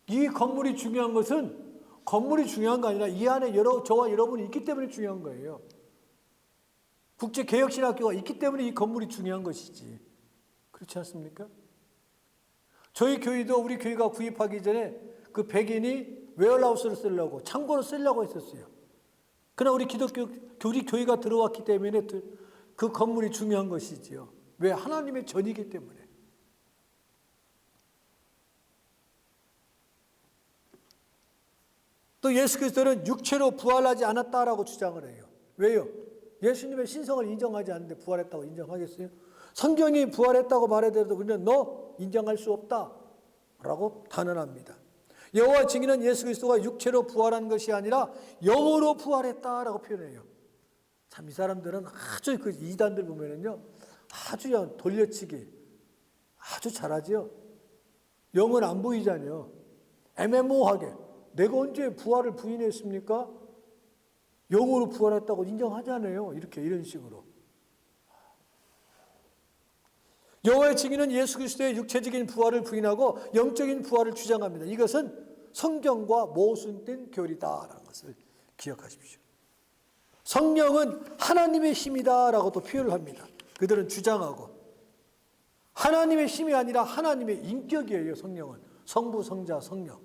이 건물이 중요한 것은 건물이 중요한 거 아니라 이 안에 저와 여러분이 있기 때문에 중요한 거예요. 국제개혁신학교가 있기 때문에 이 건물이 중요한 것이지. 그렇지 않습니까? 저희 교회도 우리 교회가 구입하기 전에 그 백인이 웨어하우스를 쓰려고 창고로 쓰려고 했었어요. 그러나 우리 교회가 들어왔기 때문에 그 건물이 중요한 것이지요. 왜? 하나님의 전이기 때문에. 또 예수 그리스도는 육체로 부활하지 않았다라고 주장을 해요. 왜요? 예수님의 신성을 인정하지 않는데 부활했다고 인정하겠어요? 성경이 부활했다고 말해도 우리는 너 인정할 수 없다라고 단언합니다. 여호와 증인은 예수 그리스도가 육체로 부활한 것이 아니라 영으로 부활했다라고 표현해요. 참 이 사람들은 아주 그 이단들 보면은요, 아주 돌려치기 아주 잘하지요. 영은 안 보이잖아요. 애매모호하게 내가 언제 부활을 부인했습니까? 영으로 부활했다고 인정하잖아요. 이런 식으로. 여호와의 증인은 예수 그리스도의 육체적인 부활을 부인하고 영적인 부활을 주장합니다. 이것은 성경과 모순된 교리다라는 것을 기억하십시오. 성령은 하나님의 힘이다라고 또 표현을 합니다. 그들은 주장하고 하나님의 힘이 아니라 하나님의 인격이에요. 성령은 성부, 성자, 성령.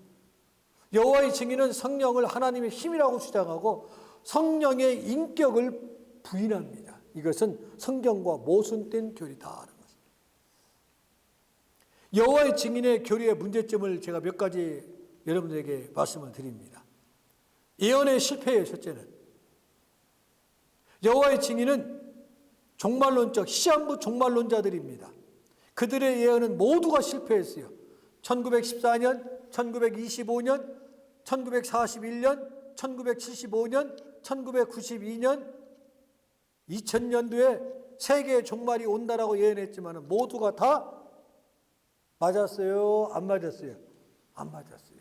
여호와의 증인은 성령을 하나님의 힘이라고 주장하고 성령의 인격을 부인합니다. 이것은 성경과 모순된 교리다라는 것입니다. 여호와의 증인의 교리의 문제점을 제가 몇 가지 여러분들에게 말씀을 드립니다. 예언의 실패예요. 첫째는 여호와의 증인은 종말론적 시한부 종말론자들입니다. 그들의 예언은 모두가 실패했어요. 1914년, 1925년, 1941년, 1975년, 1992년, 2000년도에 세계의 종말이 온다라고 예언했지만 모두가 다 맞았어요? 안 맞았어요? 안 맞았어요.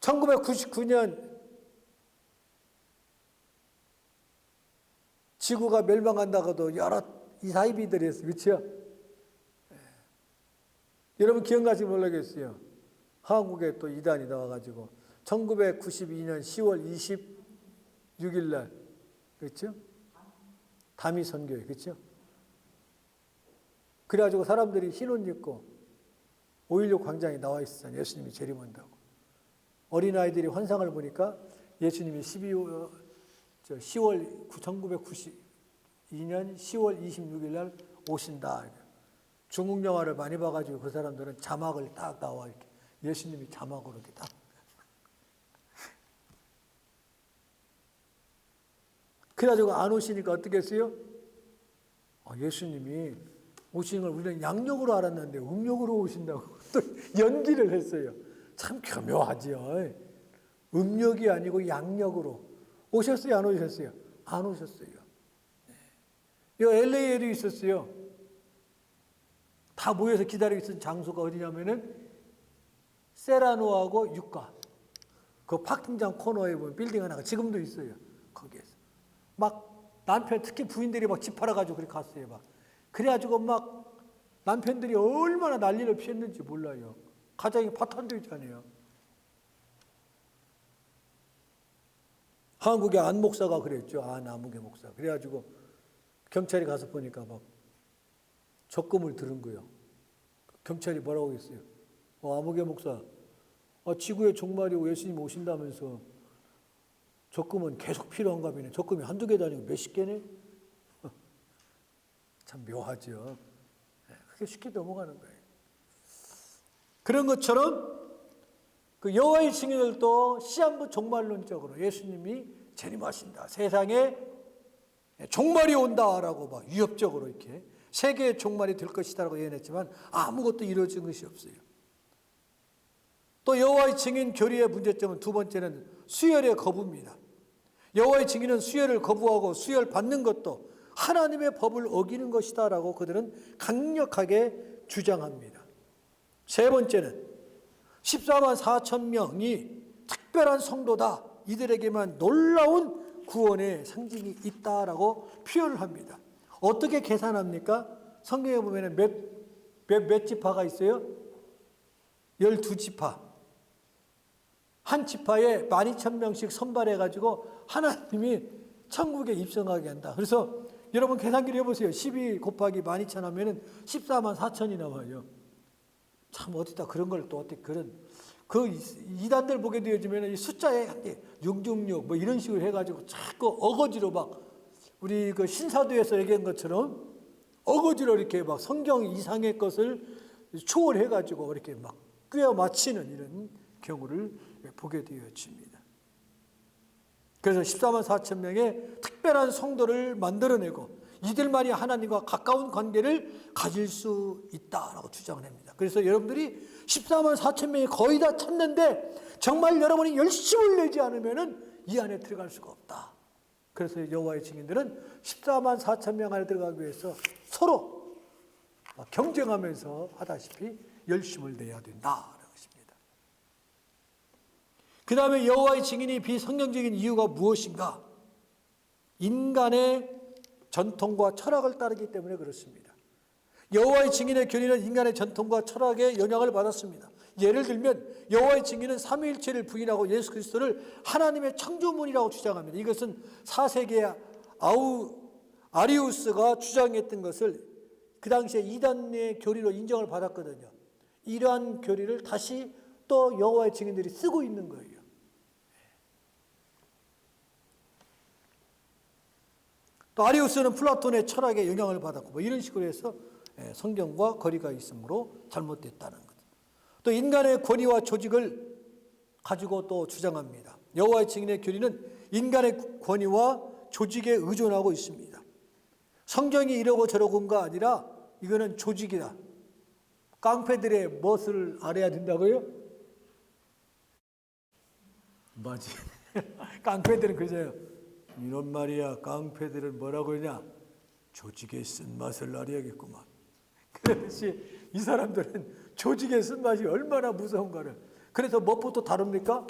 1999년 지구가 멸망한다고도 여러 이사이비들이 했어요. 그렇죠? 여러분 기억나실지 모르겠어요. 한국에 또 이단이 나와가지고 1992년 10월 26일 날, 그렇죠? 다미 선교회, 그렇죠? 그래가지고 사람들이 흰 옷 입고 5.16 광장에 나와 있었잖아요. 예수님이 재림한다고. 어린아이들이 환상을 보니까 예수님이 1992년 10월 26일 날 오신다. 중국 영화를 많이 봐가지고 그 사람들은 자막을 딱 나와 이렇게 예수님이 자막으로 이렇게 딱. 그래가지고 안 오시니까 어떻게 했어요? 예수님이 오시는 걸 우리는 양력으로 알았는데 음력으로 오신다고 또 연기를 했어요. 참 교묘하지요. 음력이 아니고 양력으로 오셨어요? 안 오셨어요? 안 오셨어요. 이 LA에도 있었어요. 다 모여서 기다리고 있던 장소가 어디냐면은 세라노하고 유가 그 파킹장 코너에 보면 빌딩 하나가 지금도 있어요. 거기에서 막 남편 특히 부인들이 막 집 팔아가지고 그렇게 갔어요. 막 그래가지고 막 남편들이 얼마나 난리를 피웠는지 몰라요. 가장이 파탄도 있잖아요. 한국의 안 목사가 그랬죠. 안아무개 목사. 그래가지고 경찰이 가서 보니까 막 적금을 들은 거예요. 경찰이 뭐라고 했어요? 아무개 목사, 지구의 종말이고 예수님 오신다면서 적금은 계속 필요한가 보네. 적금이 한두 개도 아니고 몇십 개네? 참 묘하죠. 그게 쉽게 넘어가는 거예요. 그런 것처럼 그 여호와의 증인들도 시한부 종말론적으로 예수님이 재림하신다. 세상에 종말이 온다라고 막 위협적으로 이렇게 세계의 종말이 될 것이다라고 예언했지만 아무것도 이루어진 것이 없어요. 또 여호와의 증인 교리의 문제점은 두 번째는 수혈의 거부입니다. 여호와의 증인은 수혈을 거부하고 수혈 받는 것도 하나님의 법을 어기는 것이다라고 그들은 강력하게 주장합니다. 세 번째는 14만 4천 명이 특별한 성도다. 이들에게만 놀라운 구원의 상징이 있다라고 표현을 합니다. 어떻게 계산합니까? 성경에 보면 몇 지파가 있어요? 12지파. 한 지파에 12,000명씩 선발해가지고 하나님이 천국에 입성하게 한다. 그래서 여러분 계산기를 해보세요. 12 곱하기 12,000 하면은 14만 4천이 나와요. 참 어디다 그런 걸 또 어떻게 그 이단들 보게 되어지면 이 숫자에 666 뭐 이런 식으로 해가지고 자꾸 어거지로 막 우리 그 신사도에서 얘기한 것처럼 어거지로 이렇게 막 성경 이상의 것을 초월해가지고 이렇게 막 꿰어 맞히는 이런 경우를 보게 되어집니다. 그래서 14만 4천 명의 특별한 성도를 만들어내고 이들만이 하나님과 가까운 관계를 가질 수 있다라고 주장을 합니다. 그래서 여러분들이 14만 4천 명이 거의 다 찾는데 정말 여러분이 열심을 내지 않으면 이 안에 들어갈 수가 없다. 그래서 여호와의 증인들은 14만 4천 명 안에 들어가기 위해서 서로 경쟁하면서 하다시피 열심을 내야 된다라는 것입니다. 그 다음에 여호와의 증인이 비성경적인 이유가 무엇인가? 인간의 전통과 철학을 따르기 때문에 그렇습니다. 여호와의 증인의 교리는 인간의 전통과 철학에 영향을 받았습니다. 예를 들면 여호와의 증인은 삼위일체를 부인하고 예수 그리스도를 하나님의 창조문이라고 주장합니다. 이것은 4세기의 아리우스가 주장했던 것을 그 당시에 이단의 교리로 인정을 받았거든요. 이러한 교리를 다시 또 여호와의 증인들이 쓰고 있는 거예요. 또 아리우스는 플라톤의 철학에 영향을 받았고 뭐 이런 식으로 해서 성경과 거리가 있으므로 잘못됐다는 것. 또 인간의 권위와 조직을 가지고 또 주장합니다. 여호와의 증인의 교리는 인간의 권위와 조직에 의존하고 있습니다. 성경이 이러고 저러고가 아니라 이거는 조직이다. 깡패들의 멋을 알아야 된다고요? 맞지. 깡패들은 그러잖아요. 이런 말이야. 깡패들은 뭐라고 하냐? 조직의 쓴맛을 알아야겠구만. 그렇듯이 이 사람들은 조직의 쓴맛이 얼마나 무서운가를. 그래서 무엇부터 다룹니까?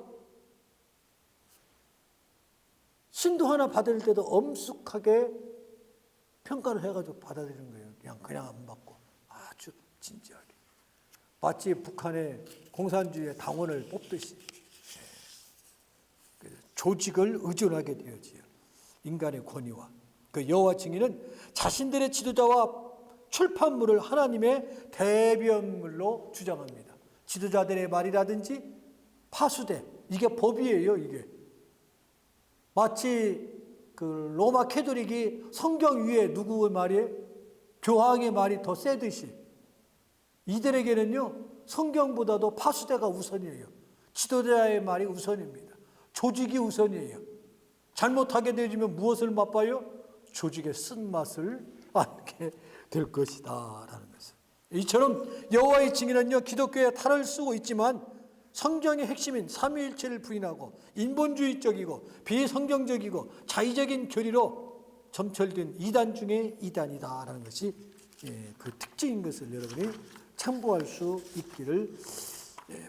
신도 하나 받을 때도 엄숙하게 평가를 해가지고 받아들이는 거예요. 그냥 안 받고 아주 진지하게. 마치 북한의 공산주의의 당원을 뽑듯이 조직을 의존하게 되어지요. 인간의 권위와 그 여호와 증인은 자신들의 지도자와 출판물을 하나님의 대변물로 주장합니다. 지도자들의 말이라든지 파수대 이게 법이에요. 이게 마치 그 로마 캐톨릭이 성경 위에 누구의 말이에요? 교황의 말이 더 세듯이 이들에게는요 성경보다도 파수대가 우선이에요. 지도자의 말이 우선입니다. 조직이 우선이에요. 잘못하게 되면 무엇을 맛봐요? 조직의 쓴맛을 안게 될 것이다 라는 것을. 이처럼 여호와의 증인은요 기독교의 탈을 쓰고 있지만 성경의 핵심인 삼위일체를 부인하고 인본주의적이고 비성경적이고 자의적인 교리로 점철된 이단 중에 이단이다라는 것이 그 특징인 것을 여러분이 참고할 수 있기를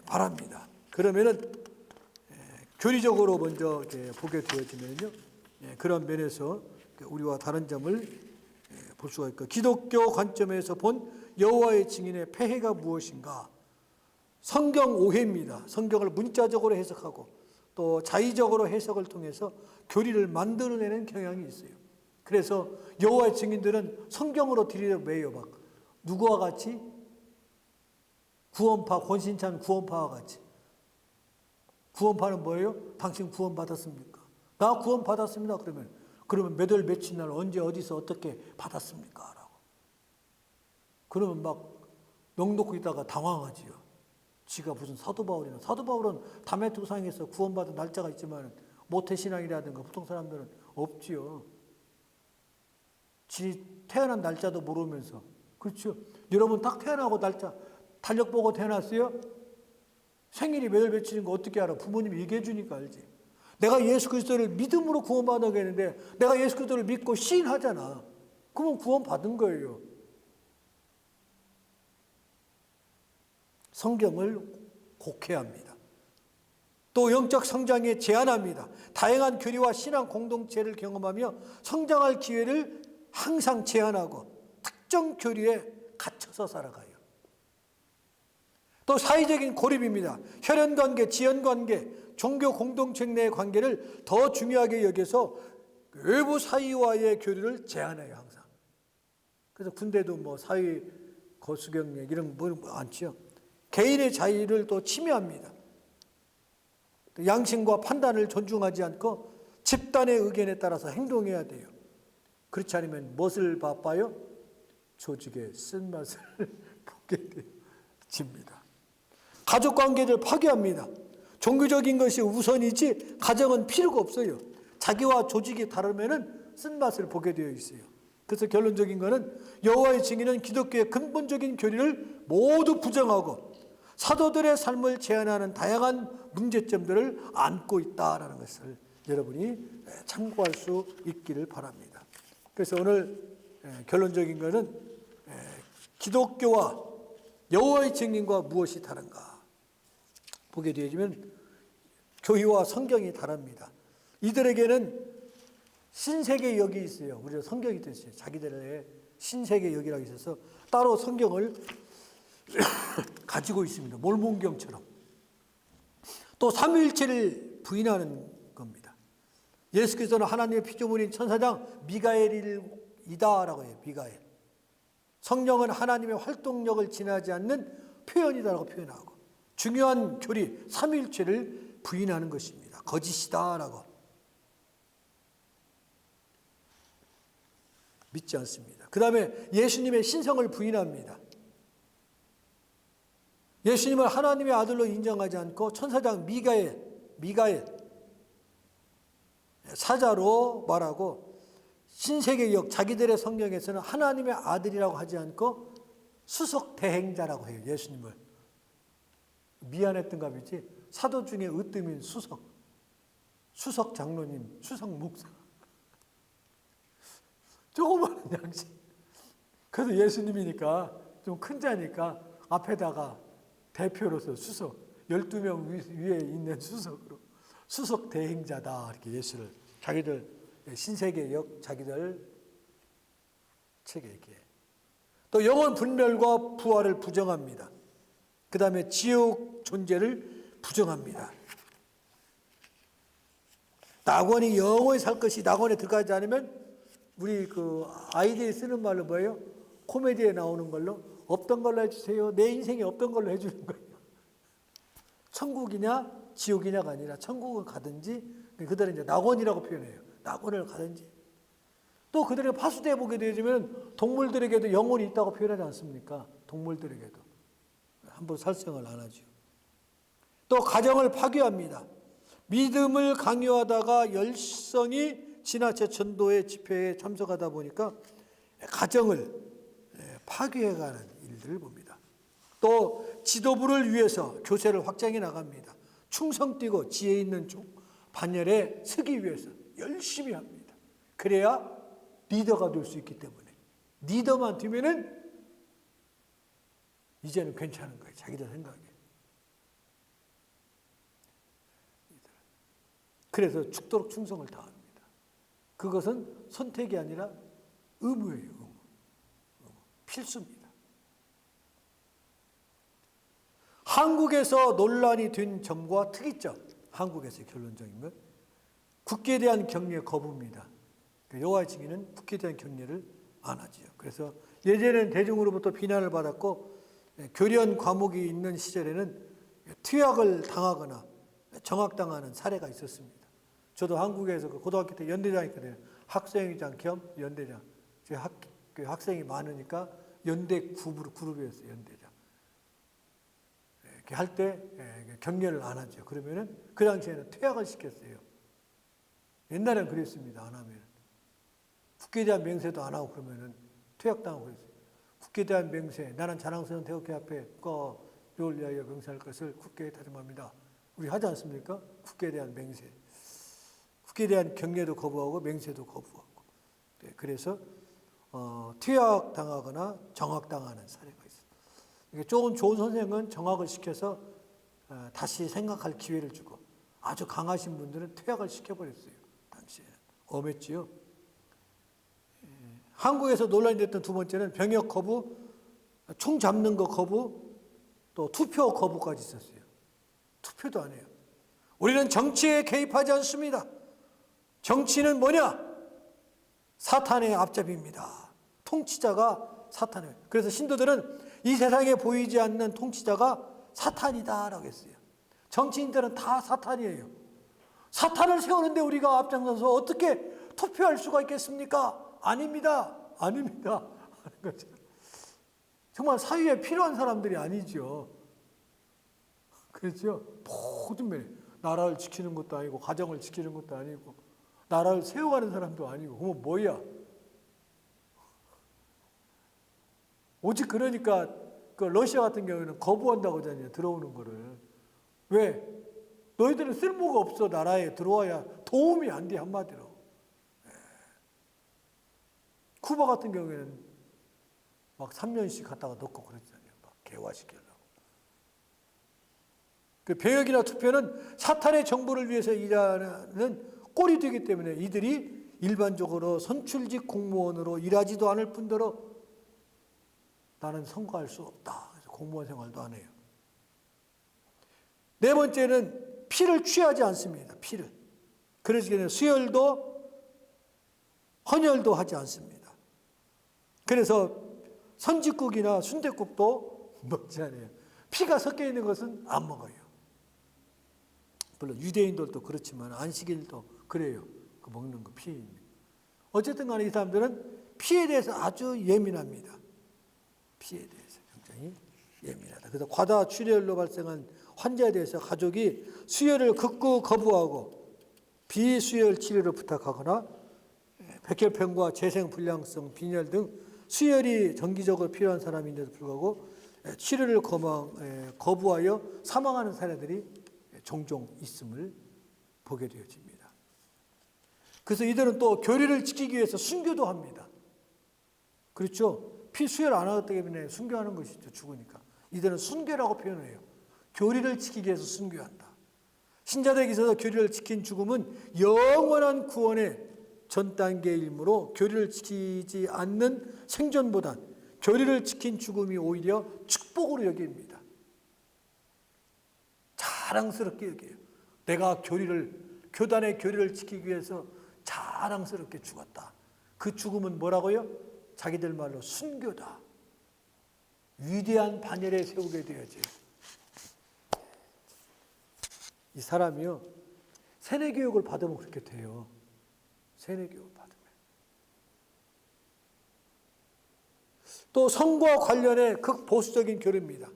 바랍니다. 그러면은 교리적으로 먼저 보게 되어지면요 그런 면에서 우리와 다른 점을 볼 수가 있고 기독교 관점에서 본 여호와의 증인의 폐해가 무엇인가? 성경 오해입니다. 성경을 문자적으로 해석하고 또 자의적으로 해석을 통해서 교리를 만들어내는 경향이 있어요. 그래서 여호와의 증인들은 성경으로 들이매요. 막 누구와 같이 구원파, 권신찬 구원파와 같이. 구원파는 뭐예요? 당신 구원 받았습니까? 나 구원 받았습니다. 그러면 몇 월 며칠 날 언제 어디서 어떻게 받았습니까? 라고. 그러면 막 넋놓고 있다가 당황하지요. 지가 무슨 사도 바울이나. 사도 바울은 다메섹상에서 구원받은 날짜가 있지만 모태신앙이라든가 보통 사람들은 없지요. 지 태어난 날짜도 모르면서. 그렇죠. 여러분 딱 태어나고 날짜 달력 보고 태어났어요? 생일이 몇 월 며칠인 거 어떻게 알아? 부모님이 얘기해 주니까 알지. 내가 예수 그리스도를 믿음으로 구원받아야겠는데 내가 예수 그리스도를 믿고 시인하잖아. 그러면 구원받은 거예요. 성경을 곡해합니다. 또 영적 성장에 제한합니다. 다양한 교리와 신앙 공동체를 경험하며 성장할 기회를 항상 제한하고 특정 교리에 갇혀서 살아가요. 또 사회적인 고립입니다. 혈연관계, 지연관계, 종교 공동체 내의 관계를 더 중요하게 여겨서 외부 사회와의 교류를 제한해요. 항상. 그래서 군대도 뭐 사회 거수경력 이런 거 많죠. 개인의 자유를 또 침해합니다. 양심과 판단을 존중하지 않고 집단의 의견에 따라서 행동해야 돼요. 그렇지 않으면 무엇을 바빠요? 조직의 쓴맛을 보게 됩니다. 가족관계를 파괴합니다. 종교적인 것이 우선이지 가정은 필요가 없어요. 자기와 조직이 다르면 쓴맛을 보게 되어 있어요. 그래서 결론적인 것은 여호와의 증인은 기독교의 근본적인 교리를 모두 부정하고 사도들의 삶을 제한하는 다양한 문제점들을 안고 있다는 것을 여러분이 참고할 수 있기를 바랍니다. 그래서 오늘 결론적인 것은 기독교와 여호와의 증인과 무엇이 다른가 보게 되어지면 교회와 성경이 다릅니다. 이들에게는 신세계 역이 있어요. 우리가 성경이 됐어요. 자기들의 신세계 역이라고 있어서 따로 성경을 가지고 있습니다. 몰몬경처럼. 또 삼위일체를 부인하는 겁니다. 예수 그리스도는 하나님의 피조물인 천사장 미가엘이다라고 해요. 미가엘. 성령은 하나님의 활동력을 지나지 않는 표현이다라고 표현하고 중요한 교리 삼위일체를 부인하는 것입니다. 거짓이다라고 믿지 않습니다. 그 다음에 예수님의 신성을 부인합니다. 예수님을 하나님의 아들로 인정하지 않고 천사장 미가엘 사자로 말하고 신세계역 자기들의 성경에서는 하나님의 아들이라고 하지 않고 수석 대행자라고 해요. 예수님을. 미안했던가 보지. 사도 중에 으뜸인 수석 장로님, 수석 목사. 조그마한 양식. 그래서 예수님이니까 좀 큰 자니까 앞에다가 대표로서 수석, 12명 위에 있는 수석으로 수석 대행자다 이렇게 예수를 자기들 신세계역 자기들 책에 이렇게 또 영원 분멸과 부활을 부정합니다. 그 다음에 지옥 존재를 부정합니다. 낙원이 영원히 살 것이 낙원에 들어가지 않으면 우리 그 아이디에 쓰는 말로 뭐예요? 코미디에 나오는 걸로 없던 걸로 해주세요. 내 인생이 없던 걸로 해주는 거예요. 천국이냐 지옥이냐가 아니라 천국을 가든지 그들은 이제 낙원이라고 표현해요. 낙원을 가든지 또 그들의 파수대에 보게 되면 동물들에게도 영혼이 있다고 표현하지 않습니까? 동물들에게도 함부로 살생을 안 하죠. 또 가정을 파괴합니다. 믿음을 강요하다가 열성이 지나쳐 전도의 집회에 참석하다 보니까 가정을 파괴해가는 일들을 봅니다. 또 지도부를 위해서 교세를 확장해 나갑니다. 충성 뛰고 지혜 있는 반열에 서기 위해서 열심히 합니다. 그래야 리더가 될 수 있기 때문에 리더만 되면은 이제는 괜찮은 거예요. 자기들 생각에. 그래서 죽도록 충성을 다합니다. 그것은 선택이 아니라 의무예요. 의무. 필수입니다. 한국에서 논란이 된 점과 특이점, 한국에서의 결론적인 것, 국기에 대한 경례 거부입니다. 여호와의 증인은 국기에 대한 경례를 안 하지요. 그래서 예전에는 대중으로부터 비난을 받았고 교련 과목이 있는 시절에는 퇴학을 당하거나 정학당하는 사례가 있었습니다. 저도 한국에서 그 고등학교 때 연대장이었거든요. 학생회장 겸 연대장. 그 학생이 많으니까 연대 그룹이었어요. 연대장. 이렇게 할 때 격려를 안 하죠. 그러면은 그 당시에는 퇴학을 시켰어요. 옛날엔 그랬습니다. 안 하면 국회에 대한 맹세도 안 하고 그러면은 퇴학당하고 그랬어요. 국회에 대한 맹세, 나는 자랑스러운 대학교 앞에 를 위하여 명세할 것을 국회에 다짐합니다. 우리 하지 않습니까? 국회에 대한 맹세. 국회에 대한 격려도 거부하고 맹세도 거부하고. 네, 그래서 퇴학당하거나 정학당하는 사례가 있어요. 좋은 선생은 정학을 시켜서 다시 생각할 기회를 주고, 아주 강하신 분들은 퇴학을 시켜버렸어요. 당시에는. 엄했지요. 한국에서 논란이 됐던 두 번째는 병역 거부, 총 잡는 거 거부, 또 투표 거부까지 있었어요. 투표도 안 해요. 우리는 정치에 개입하지 않습니다. 정치는 뭐냐? 사탄의 앞잡이입니다. 통치자가 사탄이에요. 그래서 신도들은 이 세상에 보이지 않는 통치자가 사탄이다라고 했어요. 정치인들은 다 사탄이에요. 사탄을 세우는데 우리가 앞장서서 어떻게 투표할 수가 있겠습니까? 아닙니다. 아닙니다. 하는 거죠. 정말 사회에 필요한 사람들이 아니죠. 그렇죠? 모든 면에 나라를 지키는 것도 아니고 가정을 지키는 것도 아니고 나라를 세워가는 사람도 아니고 그러면 뭐야? 오직 그러니까 그 러시아 같은 경우에는 거부한다고 하잖아요. 들어오는 거를. 왜? 너희들은 쓸모가 없어. 나라에 들어와야 도움이 안 돼. 한마디로. 쿠바 같은 경우에는 막 3년씩 갔다가 넣고 그랬잖아요. 막 개화시키려고. 그 병역이나 투표는 사탄의 정보를 위해서 일하는 꼴이 되기 때문에 이들이 일반적으로 선출직 공무원으로 일하지도 않을 뿐더러 나는 선거할 수 없다. 그래서 공무원 생활도 안 해요. 네 번째는 피를 취하지 않습니다. 피를. 그래서 수혈도 헌혈도 하지 않습니다. 그래서 선짓국이나 순댓국도 먹지 않아요. 피가 섞여 있는 것은 안 먹어요. 물론 유대인들도 그렇지만 안식일도 그래요. 그 먹는 거 피. 어쨌든 간에 이 사람들은 피에 대해서 아주 예민합니다. 피에 대해서 굉장히 예민하다. 그래서 과다 출혈로 발생한 환자에 대해서 가족이 수혈을 극구 거부하고 비수혈 치료를 부탁하거나 백혈병과 재생불량성 빈혈 등 수혈이 정기적으로 필요한 사람인데도 불구하고 치료를 거부하여 사망하는 사례들이 종종 있음을 보게 되어집니다. 그래서 이들은 또 교리를 지키기 위해서 순교도 합니다. 그렇죠? 피 수혈 안 하기 때문에 순교하는 것이죠. 죽으니까. 이들은 순교라고 표현해요. 교리를 지키기 위해서 순교한다. 신자들에게 있어서 교리를 지킨 죽음은 영원한 구원의 전 단계의 일이므로 교리를 지키지 않는 생존보단 교리를 지킨 죽음이 오히려 축복으로 여깁니다. 자랑스럽게 여겨요. 내가 교단의 교리를 지키기 위해서 자랑스럽게 죽었다. 그 죽음은 뭐라고요? 자기들 말로 순교다. 위대한 반열에 세우게 되어져요. 이 사람이요, 세뇌교육을 받으면 그렇게 돼요. 세뇌교육을 받으면. 또 성과 관련해 극보수적인 교리입니다.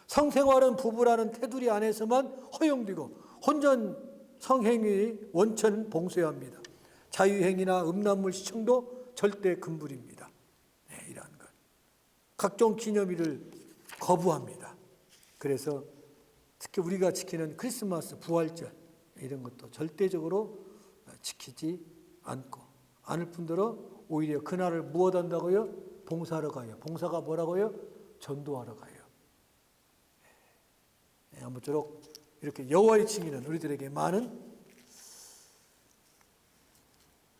성생활은 부부라는 테두리 안에서만 허용되고 혼전 성행위 원천은 봉쇄해야 합니다. 자유행위나 음란물 시청도 절대 금물입니다. 네, 이러한 것. 각종 기념일을 거부합니다. 그래서 특히 우리가 지키는 크리스마스, 부활절 이런 것도 절대적으로 지키지 않을 뿐더러 오히려 그날을 무엇 한다고요? 봉사하러 가요. 봉사가 뭐라고요? 전도하러 가요. 아무쪼록 이렇게 여호와의 증인은 우리들에게 많은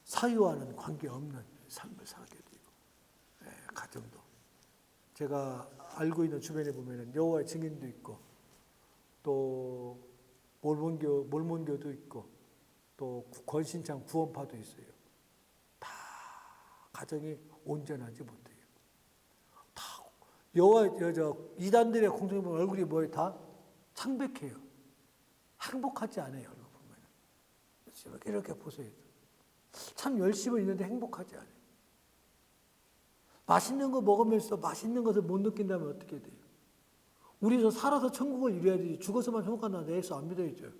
사유와는 관계없는 삶을 살게 되고 가정도 제가 알고 있는 주변에 보면은 여호와의 증인도 있고 또 몰몬교도 있고 또 권신창 구원파도 있어요. 다 가정이 온전하지 못해요. 다 여호와 저 이단들의 공통점 보면 얼굴이 뭐예요? 다 창백해요. 행복하지 않아요. 얼굴 보면 이렇게 보세요. 참 열심히 있는데 행복하지 않아요. 맛있는 거 먹으면서 맛있는 것을 못 느낀다면 어떻게 돼요? 우리 저 살아서 천국을 이뤄야 되지 죽어서만 천국 간다 예수 안 믿어야죠.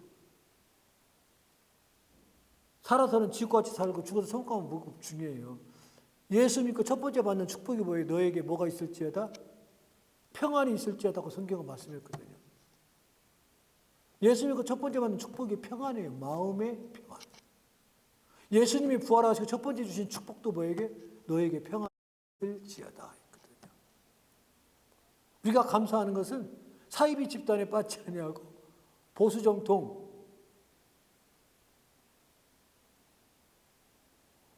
살아서는 지옥같이 살고 죽어서 천국 가면 뭐가 중요해요. 예수 믿고 첫 번째 받는 축복이 뭐예요? 너에게 뭐가 있을지어다? 평안이 있을지어다고 성경은 말씀했거든요. 예수 믿고 첫 번째 받는 축복이 평안이에요. 마음의 평안. 예수님이 부활하시고 첫 번째 주신 축복도 뭐에게? 너에게 평안이 있을지어다 했거든요. 우리가 감사하는 것은 사이비 집단에 빠지지 아니하고 보수정통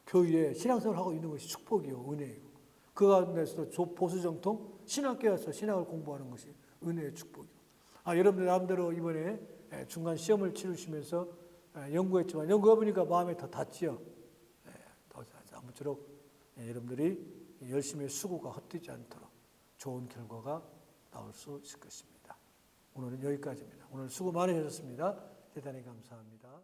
교회에 신앙생활을 하고 있는 것이 축복이요, 은혜예요. 그 가운데서도 보수정통 신학교에 와서 신학을 공부하는 것이 은혜의 축복이요. 여러분들 나름대로 이번에 중간 시험을 치르시면서 연구했지만 연구해보니까 마음에 더 닿지요. 더 아무쪼록 여러분들이 열심히 수고가 헛되지 않도록 좋은 결과가 나올 수 있을 것입니다. 오늘은 여기까지입니다. 오늘 수고 많으셨습니다. 대단히 감사합니다.